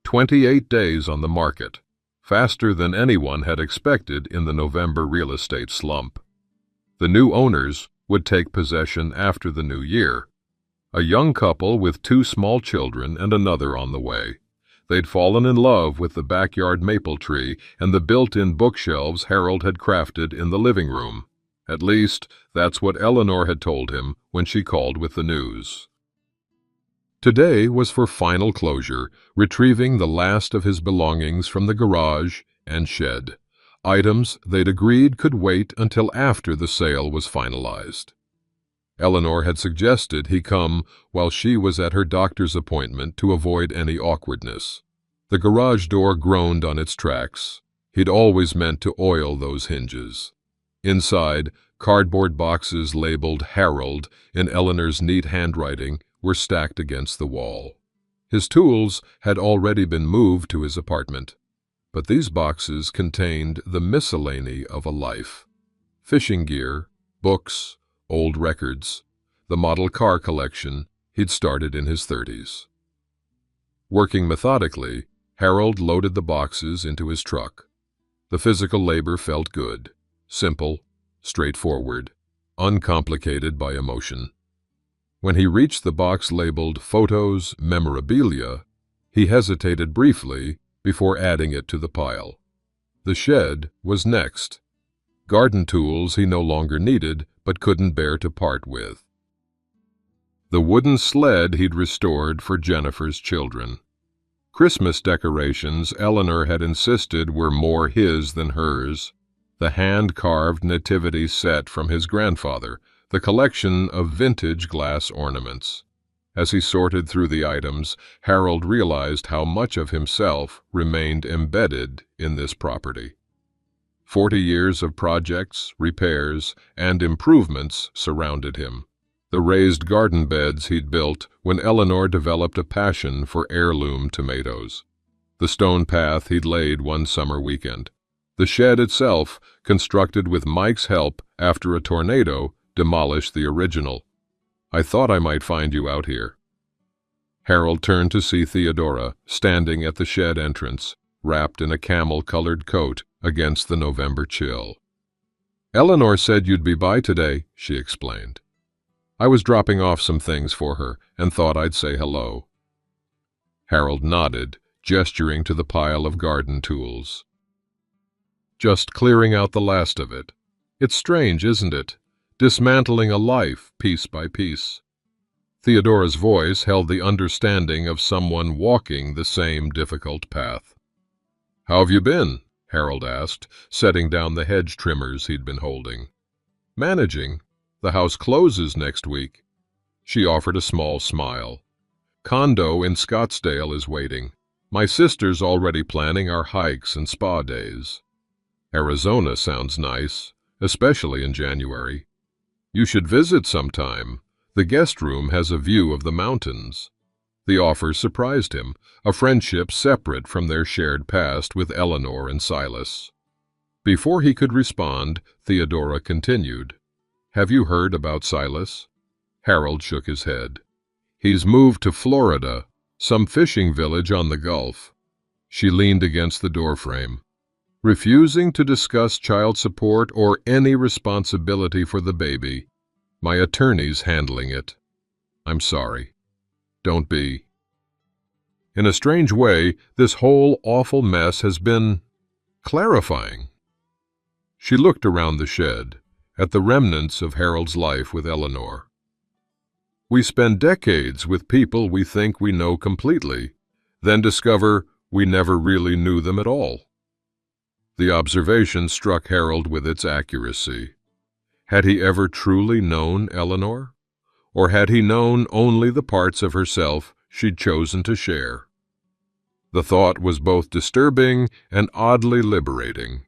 28 days on the market, faster than anyone had expected in the November real estate slump. The new owners would take possession after the new year. A young couple with 2 small children and another on the way. They'd fallen in love with the backyard maple tree and the built-in bookshelves Harold had crafted in the living room. At least, that's what Eleanor had told him when she called with the news. Today was for final closure, retrieving the last of his belongings from the garage and shed. Items they'd agreed could wait until after the sale was finalized. Eleanor had suggested he come while she was at her doctor's appointment to avoid any awkwardness. The garage door groaned on its tracks. He'd always meant to oil those hinges. Inside, cardboard boxes labeled Harold in Eleanor's neat handwriting were stacked against the wall. His tools had already been moved to his apartment, but these boxes contained the miscellany of a life. Fishing gear, books, old records, the model car collection he'd started in his 30s. Working methodically, Harold loaded the boxes into his truck. The physical labor felt good, simple, straightforward, uncomplicated by emotion. When he reached the box labeled Photos, Memorabilia, he hesitated briefly before adding it to the pile. The shed was next. Garden tools he no longer needed but couldn't bear to part with. The wooden sled he'd restored for Jennifer's children. Christmas decorations Eleanor had insisted were more his than hers. The hand-carved nativity set from his grandfather, the collection of vintage glass ornaments. As he sorted through the items, Harold realized how much of himself remained embedded in this property. 40 years of projects, repairs, and improvements surrounded him. the raised garden beds he'd built when Eleanor developed a passion for heirloom tomatoes, the stone path he'd laid one summer weekend, the shed itself, constructed with Mike's help after a tornado demolished the original. "I thought I might find you out here." Harold turned to see Theodora standing at the shed entrance, wrapped in a camel-colored coat against the November chill. "Eleanor said you'd be by today," she explained. "I was dropping off some things for her and thought I'd say hello." Harold nodded, gesturing to the pile of garden tools. "Just clearing out the last of it. It's strange, isn't it? Dismantling a life piece by piece." Theodora's voice held the understanding of someone walking the same difficult path. "How have you been?" Harold asked, setting down the hedge trimmers he'd been holding. "Managing. The house closes next week." She offered a small smile. "Condo in Scottsdale is waiting. My sister's already planning our hikes and spa days. Arizona sounds nice, especially in January. You should visit sometime. The guest room has a view of the mountains." The offer surprised him, a friendship separate from their shared past with Eleanor and Silas. Before he could respond, Theodora continued, "Have you heard about Silas?" Harold shook his head. "He's moved to Florida, some fishing village on the Gulf." She leaned against the doorframe, refusing to discuss child support or any responsibility for the baby. "My attorney's handling it." "I'm sorry." "Don't be." In a strange way, this whole awful mess has been clarifying. She looked around the shed, at the remnants of Harold's life with Eleanor. We spend decades with people we think we know completely, then discover we never really knew them at all. The observation struck Harold with its accuracy. Had he ever truly known Eleanor? Or had he known only the parts of herself she'd chosen to share? The thought was both disturbing and oddly liberating.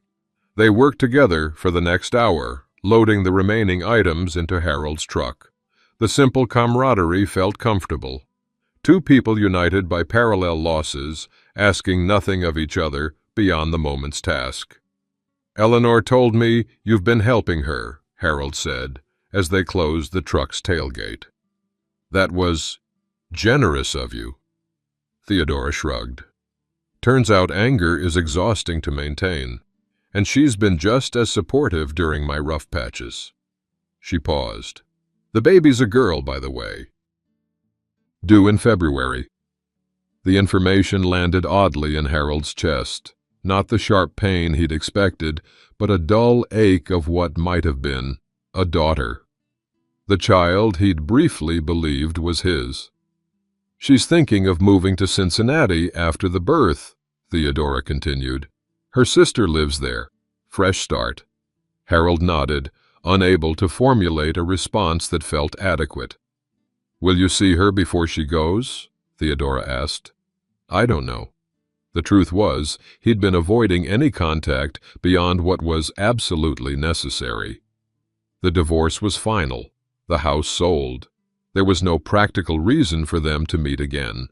They worked together for the next hour, loading the remaining items into Harold's truck. The simple camaraderie felt comfortable. Two people united by parallel losses, asking nothing of each other beyond the moment's task. "Eleanor told me you've been helping her," Harold said, as they closed the truck's tailgate. "That was generous of you." Theodora shrugged. "Turns out anger is exhausting to maintain, and she's been just as supportive during my rough patches." She paused. "The baby's a girl, by the way. Due in February." The information landed oddly in Harold's chest, not the sharp pain he'd expected, but a dull ache of what might have been a daughter. The child he'd briefly believed was his. "She's thinking of moving to Cincinnati after the birth," Theodora continued. "Her sister lives there. Fresh start." Harold nodded, unable to formulate a response that felt adequate. "Will you see her before she goes?" Theodora asked. "I don't know." The truth was, he'd been avoiding any contact beyond what was absolutely necessary. The divorce was final, the house sold. There was no practical reason for them to meet again.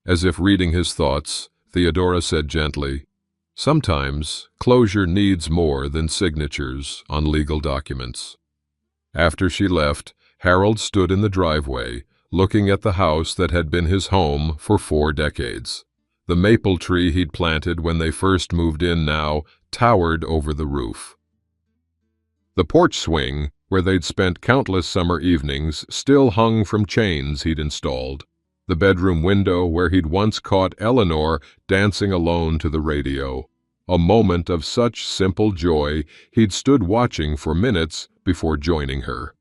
As if reading his thoughts, Theodora said gently, "Sometimes closure needs more than signatures on legal documents." After she left, Harold stood in the driveway, looking at the house that had been his home for 4 decades. The maple tree he'd planted when they first moved in now towered over the roof. The porch swing, where they'd spent countless summer evenings, still hung from chains he'd installed. The bedroom window where he'd once caught Eleanor dancing alone to the radio. A moment of such simple joy he'd stood watching for minutes before joining her.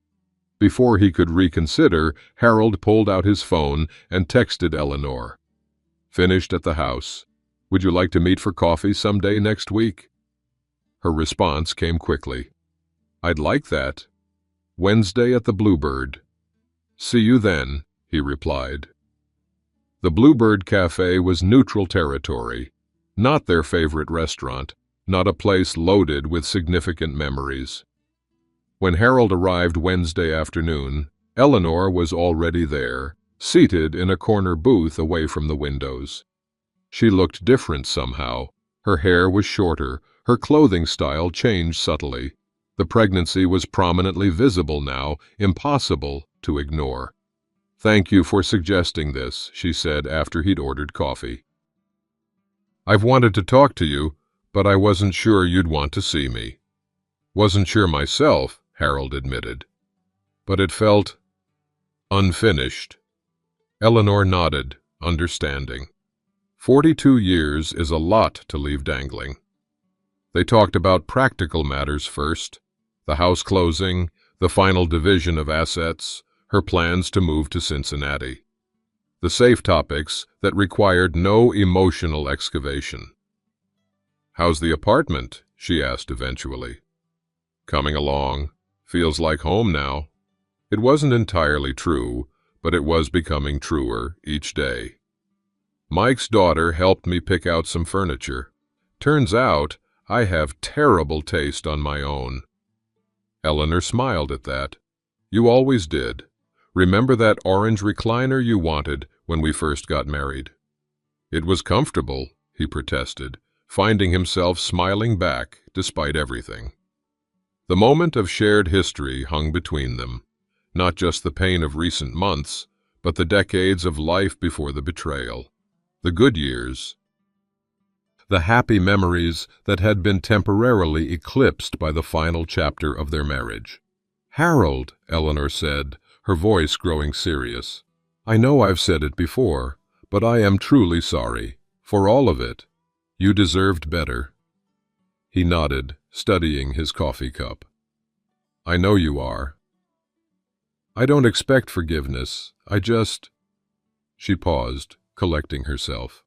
Before he could reconsider, Harold pulled out his phone and texted Eleanor. "Finished at the house. Would you like to meet for coffee someday next week?" Her response came quickly. "I'd like that. Wednesday at the Bluebird." "See you then," he replied. The Bluebird Cafe was neutral territory, not their favorite restaurant, not a place loaded with significant memories. When Harold arrived Wednesday afternoon, Eleanor was already there, seated in a corner booth away from the windows. She looked different somehow. Her hair was shorter, her clothing style changed subtly. The pregnancy was prominently visible now, impossible to ignore. "Thank you for suggesting this," she said after he'd ordered coffee. "I've wanted to talk to you, but I wasn't sure you'd want to see me." "Wasn't sure myself," Harold admitted. But it felt unfinished. Eleanor nodded, understanding. 42 years is a lot to leave dangling. They talked about practical matters first, the house closing, the final division of assets, her plans to move to Cincinnati. The safe topics that required no emotional excavation. "How's the apartment?" she asked eventually. "Coming along. Feels like home now." It wasn't entirely true, but it was becoming truer each day. "Mike's daughter helped me pick out some furniture. Turns out I have terrible taste on my own." Eleanor smiled at that. "You always did. Remember that orange recliner you wanted when we first got married?" "It was comfortable," he protested, finding himself smiling back despite everything. The moment of shared history hung between them, not just the pain of recent months, but the decades of life before the betrayal, the good years, the happy memories that had been temporarily eclipsed by the final chapter of their marriage. "Harold," Eleanor said, her voice growing serious, "I know I've said it before, but I am truly sorry, for all of it. You deserved better." He nodded, studying his coffee cup. "I know you are. I don't expect forgiveness, I just—" She paused, collecting herself.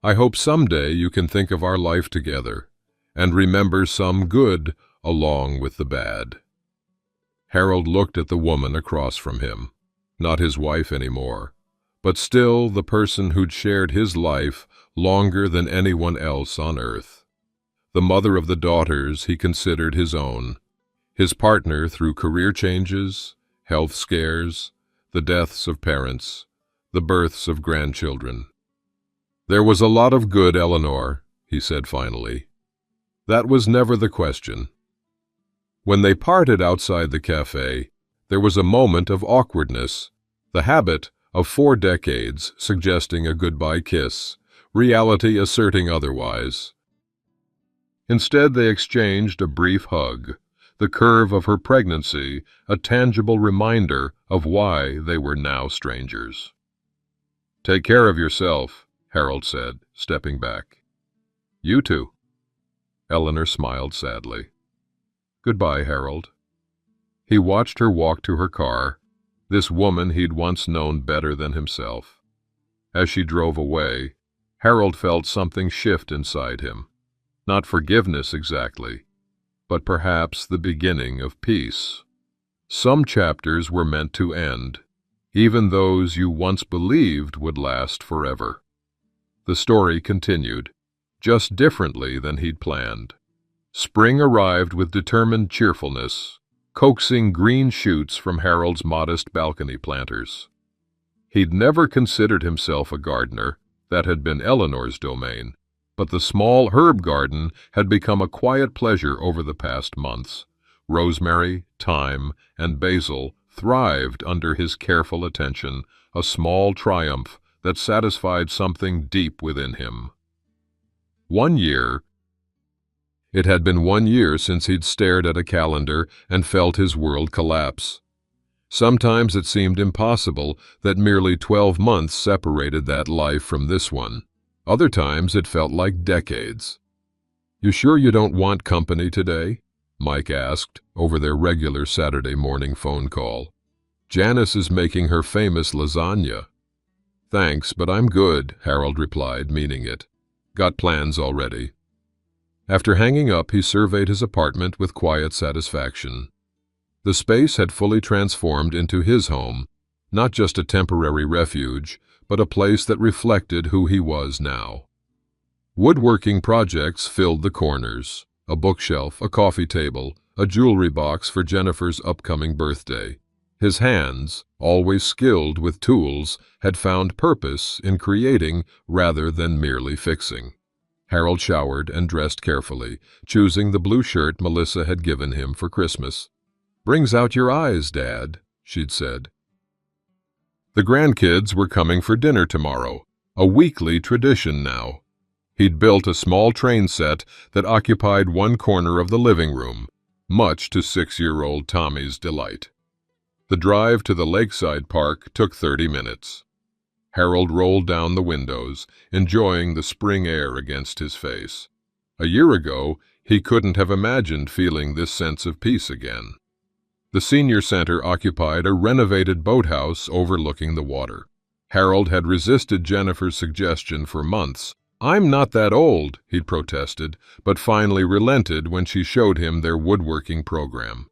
"I hope someday you can think of our life together, and remember some good along with the bad." Harold looked at the woman across from him, not his wife anymore, but still the person who'd shared his life longer than anyone else on earth. The mother of the daughters he considered his own, his partner through career changes, health scares, the deaths of parents, the births of grandchildren. "There was a lot of good, Eleanor," he said finally. "That was never the question." When they parted outside the cafe, there was a moment of awkwardness, the habit of 4 decades suggesting a goodbye kiss, reality asserting otherwise. Instead, they exchanged a brief hug, the curve of her pregnancy a tangible reminder of why they were now strangers. "Take care of yourself," Harold said, stepping back. "You too." Eleanor smiled sadly. "Goodbye, Harold." He watched her walk to her car, this woman he'd once known better than himself. As she drove away, Harold felt something shift inside him. Not forgiveness exactly, but perhaps the beginning of peace. Some chapters were meant to end, even those you once believed would last forever. The story continued, just differently than he'd planned. Spring arrived with determined cheerfulness, coaxing green shoots from Harold's modest balcony planters. He'd never considered himself a gardener, that had been Eleanor's domain, but the small herb garden had become a quiet pleasure over the past months. Rosemary, thyme, and basil thrived under his careful attention, a small triumph that satisfied something deep within him. It had been 1 year since he'd stared at a calendar and felt his world collapse. Sometimes it seemed impossible that merely 12 months separated that life from this one. Other times it felt like decades. "You sure you don't want company today?" Mike asked over their regular Saturday morning phone call. "Janice is making her famous lasagna." "Thanks, but I'm good," Harold replied, meaning it. "Got plans already." After hanging up, he surveyed his apartment with quiet satisfaction. The space had fully transformed into his home, not just a temporary refuge, but a place that reflected who he was now. Woodworking projects filled the corners, a bookshelf, a coffee table, a jewelry box for Jennifer's upcoming birthday. His hands, always skilled with tools, had found purpose in creating rather than merely fixing. Harold showered and dressed carefully, choosing the blue shirt Melissa had given him for Christmas. "Brings out your eyes, Dad," she'd said. The grandkids were coming for dinner tomorrow, a weekly tradition now. He'd built a small train set that occupied one corner of the living room, much to 6-year-old Tommy's delight. The drive to the lakeside park took 30 minutes. Harold rolled down the windows, enjoying the spring air against his face. A year ago, he couldn't have imagined feeling this sense of peace again. The senior center occupied a renovated boathouse overlooking the water. Harold had resisted Jennifer's suggestion for months. "I'm not that old," he'd protested, but finally relented when she showed him their woodworking program.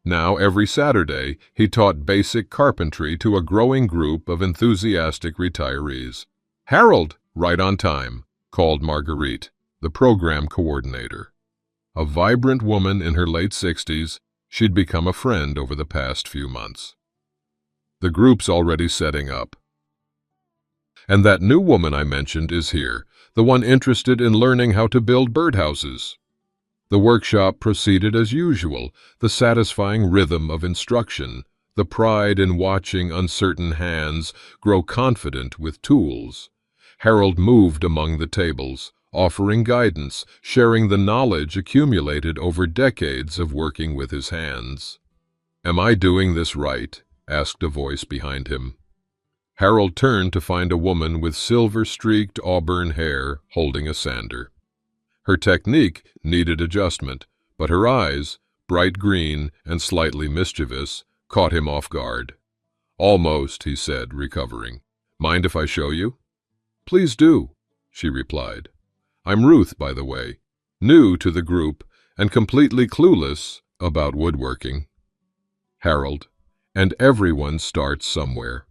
Now, every Saturday, he taught basic carpentry to a growing group of enthusiastic retirees. "Harold, right on time," called Marguerite, the program coordinator. A vibrant woman in her late 60s, she'd become a friend over the past few months. "The group's already setting up. And that new woman I mentioned is here, the one interested in learning how to build birdhouses." The workshop proceeded as usual, the satisfying rhythm of instruction, the pride in watching uncertain hands grow confident with tools. Harold moved among the tables, offering guidance, sharing the knowledge accumulated over decades of working with his hands. "Am I doing this right?" asked a voice behind him. Harold turned to find a woman with silver-streaked auburn hair holding a sander. Her technique needed adjustment, but her eyes, bright green and slightly mischievous, caught him off guard. "Almost," he said, recovering. "Mind if I show you?" "Please do," she replied. "I'm Ruth, by the way, new to the group and completely clueless about woodworking." Harold, and everyone starts somewhere.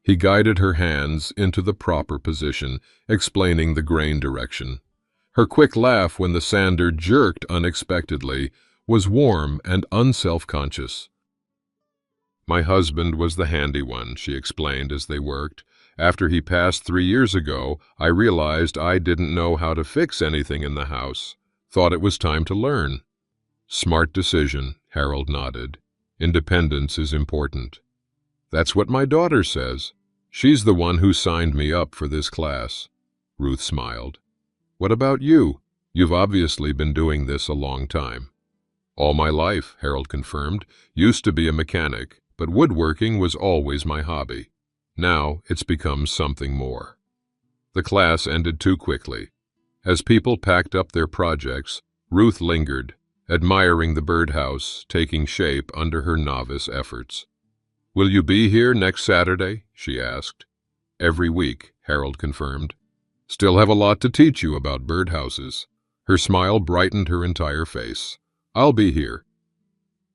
He guided her hands into the proper position, explaining the grain direction. Her quick laugh when the sander jerked unexpectedly was warm and unself-conscious. "My husband was the handy one," she explained as they worked. "After he passed 3 years ago, I realized I didn't know how to fix anything in the house. Thought it was time to learn." "Smart decision," Harold nodded. "Independence is important." "That's what my daughter says. She's the one who signed me up for this class." Ruth smiled. "What about you? You've obviously been doing this a long time." "All my life," Harold confirmed. "Used to be a mechanic, but woodworking was always my hobby. Now it's become something more." The class ended too quickly. As people packed up their projects, Ruth lingered, admiring the birdhouse taking shape under her novice efforts. "Will you be here next Saturday?" she asked. "Every week," Harold confirmed. "Still have a lot to teach you about birdhouses." Her smile brightened her entire face. "I'll be here."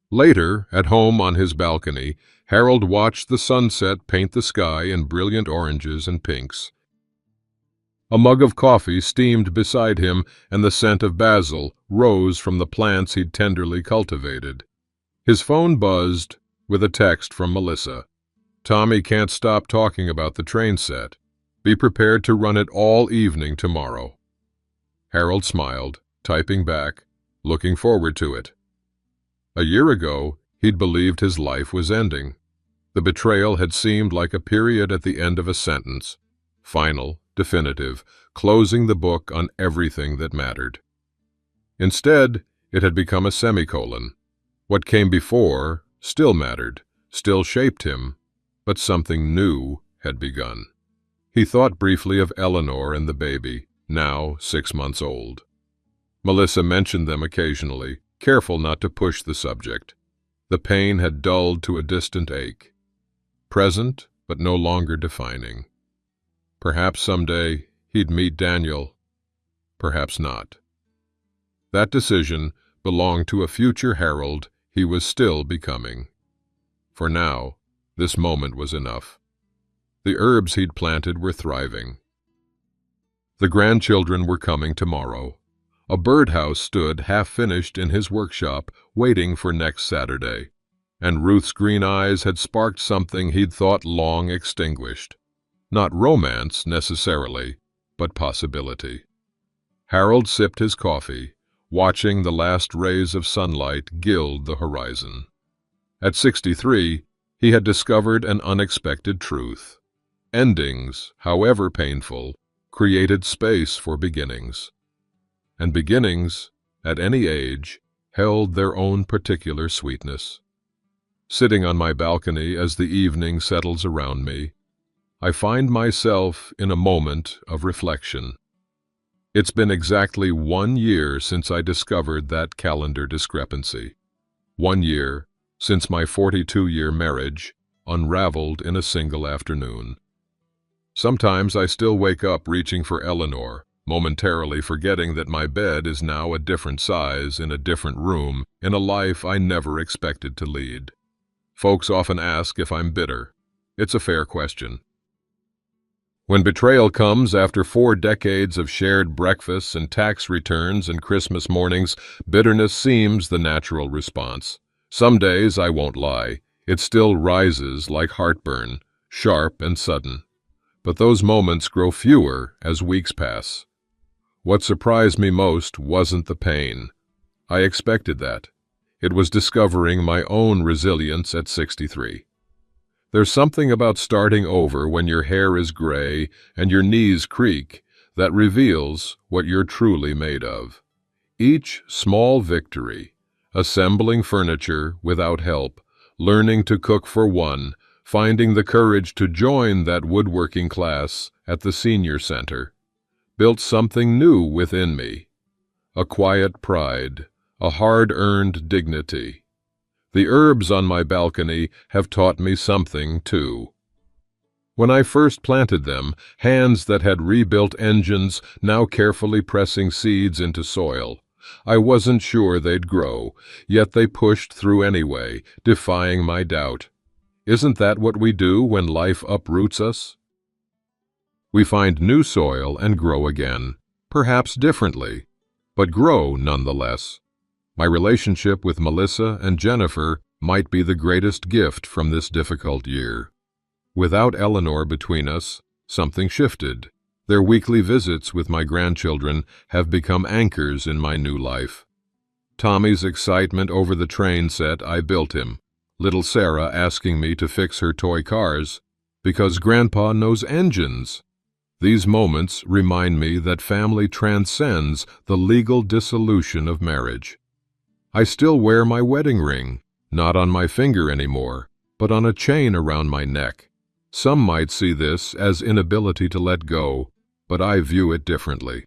Later, at home on his balcony, Harold watched the sunset paint the sky in brilliant oranges and pinks. A mug of coffee steamed beside him, and the scent of basil rose from the plants he'd tenderly cultivated. His phone buzzed with a text from Melissa. "Tommy can't stop talking about the train set. Be prepared to run it all evening tomorrow." Harold smiled, typing back, looking forward to it. A year ago, he'd believed his life was ending. The betrayal had seemed like a period at the end of a sentence, final, definitive, closing the book on everything that mattered. Instead, it had become a semicolon. What came before still mattered, still shaped him, but something new had begun. He thought briefly of Eleanor and the baby, now 6 months old. Melissa mentioned them occasionally, careful not to push the subject. The pain had dulled to a distant ache. Present, but no longer defining. Perhaps someday he'd meet Daniel. Perhaps not. That decision belonged to a future Harold he was still becoming. For now, this moment was enough. The herbs he'd planted were thriving. The grandchildren were coming tomorrow. A birdhouse stood half-finished in his workshop, waiting for next Saturday. and Ruth's green eyes had sparked something he'd thought long extinguished. Not romance, necessarily, but possibility. Harold sipped his coffee, watching the last rays of sunlight gild the horizon. At 63, he had discovered an unexpected truth. Endings, however painful, created space for beginnings. And beginnings, at any age, held their own particular sweetness. Sitting on my balcony as the evening settles around me, I find myself in a moment of reflection. It's been exactly 1 year since I discovered that calendar discrepancy. 1 year since my 42-year marriage unraveled in a single afternoon. Sometimes I still wake up reaching for Eleanor, momentarily forgetting that my bed is now a different size in a different room in a life I never expected to lead. Folks often ask if I'm bitter. It's a fair question. When betrayal comes after 4 decades of shared breakfasts and tax returns and Christmas mornings, bitterness seems the natural response. Some days, I won't lie, it still rises like heartburn, sharp and sudden. But those moments grow fewer as weeks pass. What surprised me most wasn't the pain. I expected that. It was discovering my own resilience at 63. There's something about starting over when your hair is gray and your knees creak that reveals what you're truly made of. Each small victory, assembling furniture without help, learning to cook for one, finding the courage to join that woodworking class at the senior center, built something new within me. A quiet pride, a hard-earned dignity. The herbs on my balcony have taught me something, too. When I first planted them, hands that had rebuilt engines now carefully pressing seeds into soil. I wasn't sure they'd grow, yet they pushed through anyway, defying my doubt. Isn't that what we do when life uproots us? We find new soil and grow again, perhaps differently, but grow nonetheless. My relationship with Melissa and Jennifer might be the greatest gift from this difficult year. Without Eleanor between us, something shifted. Their weekly visits with my grandchildren have become anchors in my new life. Tommy's excitement over the train set I built him. Little Sarah asking me to fix her toy cars because Grandpa knows engines. These moments remind me that family transcends the legal dissolution of marriage. I still wear my wedding ring, not on my finger anymore, but on a chain around my neck. Some might see this as inability to let go, but I view it differently.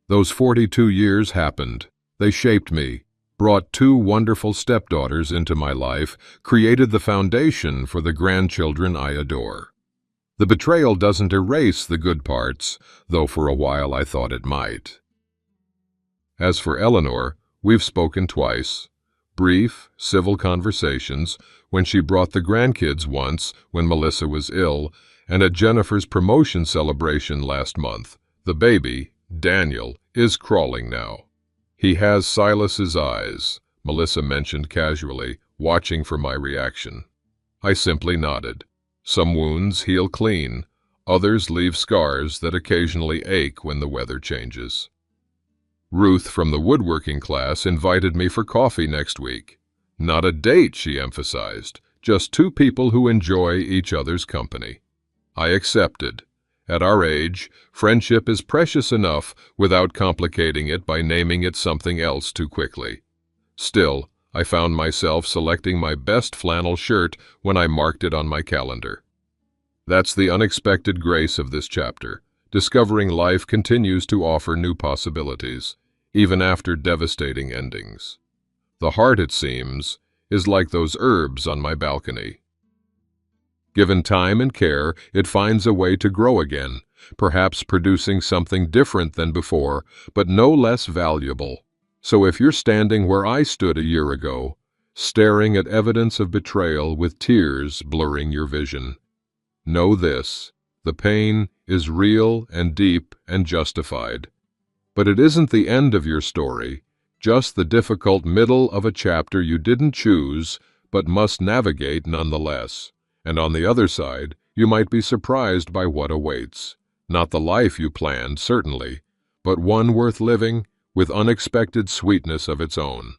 Those 42 years happened. They shaped me, brought 2 wonderful stepdaughters into my life, created the foundation for the grandchildren I adore. The betrayal doesn't erase the good parts, though for a while I thought it might. As for Eleanor, we've spoken twice. Brief, civil conversations when she brought the grandkids once when Melissa was ill, and at Jennifer's promotion celebration last month. The baby, Daniel, is crawling now. He has Silas's eyes, Melissa mentioned casually, watching for my reaction. I simply nodded. Some wounds heal clean, others leave scars that occasionally ache when the weather changes. Ruth from the woodworking class invited me for coffee next week. Not a date, she emphasized, just 2 people who enjoy each other's company. I accepted. At our age, friendship is precious enough without complicating it by naming it something else too quickly. Still, I found myself selecting my best flannel shirt when I marked it on my calendar. That's the unexpected grace of this chapter. Discovering life continues to offer new possibilities, even after devastating endings. The heart, it seems, is like those herbs on my balcony. Given time and care, it finds a way to grow again, perhaps producing something different than before, but no less valuable. So if you're standing where I stood a year ago, staring at evidence of betrayal with tears blurring your vision, know this: the pain is real and deep and justified. But it isn't the end of your story, just the difficult middle of a chapter you didn't choose, but must navigate nonetheless. And on the other side, you might be surprised by what awaits. Not the life you planned, certainly, but one worth living with unexpected sweetness of its own.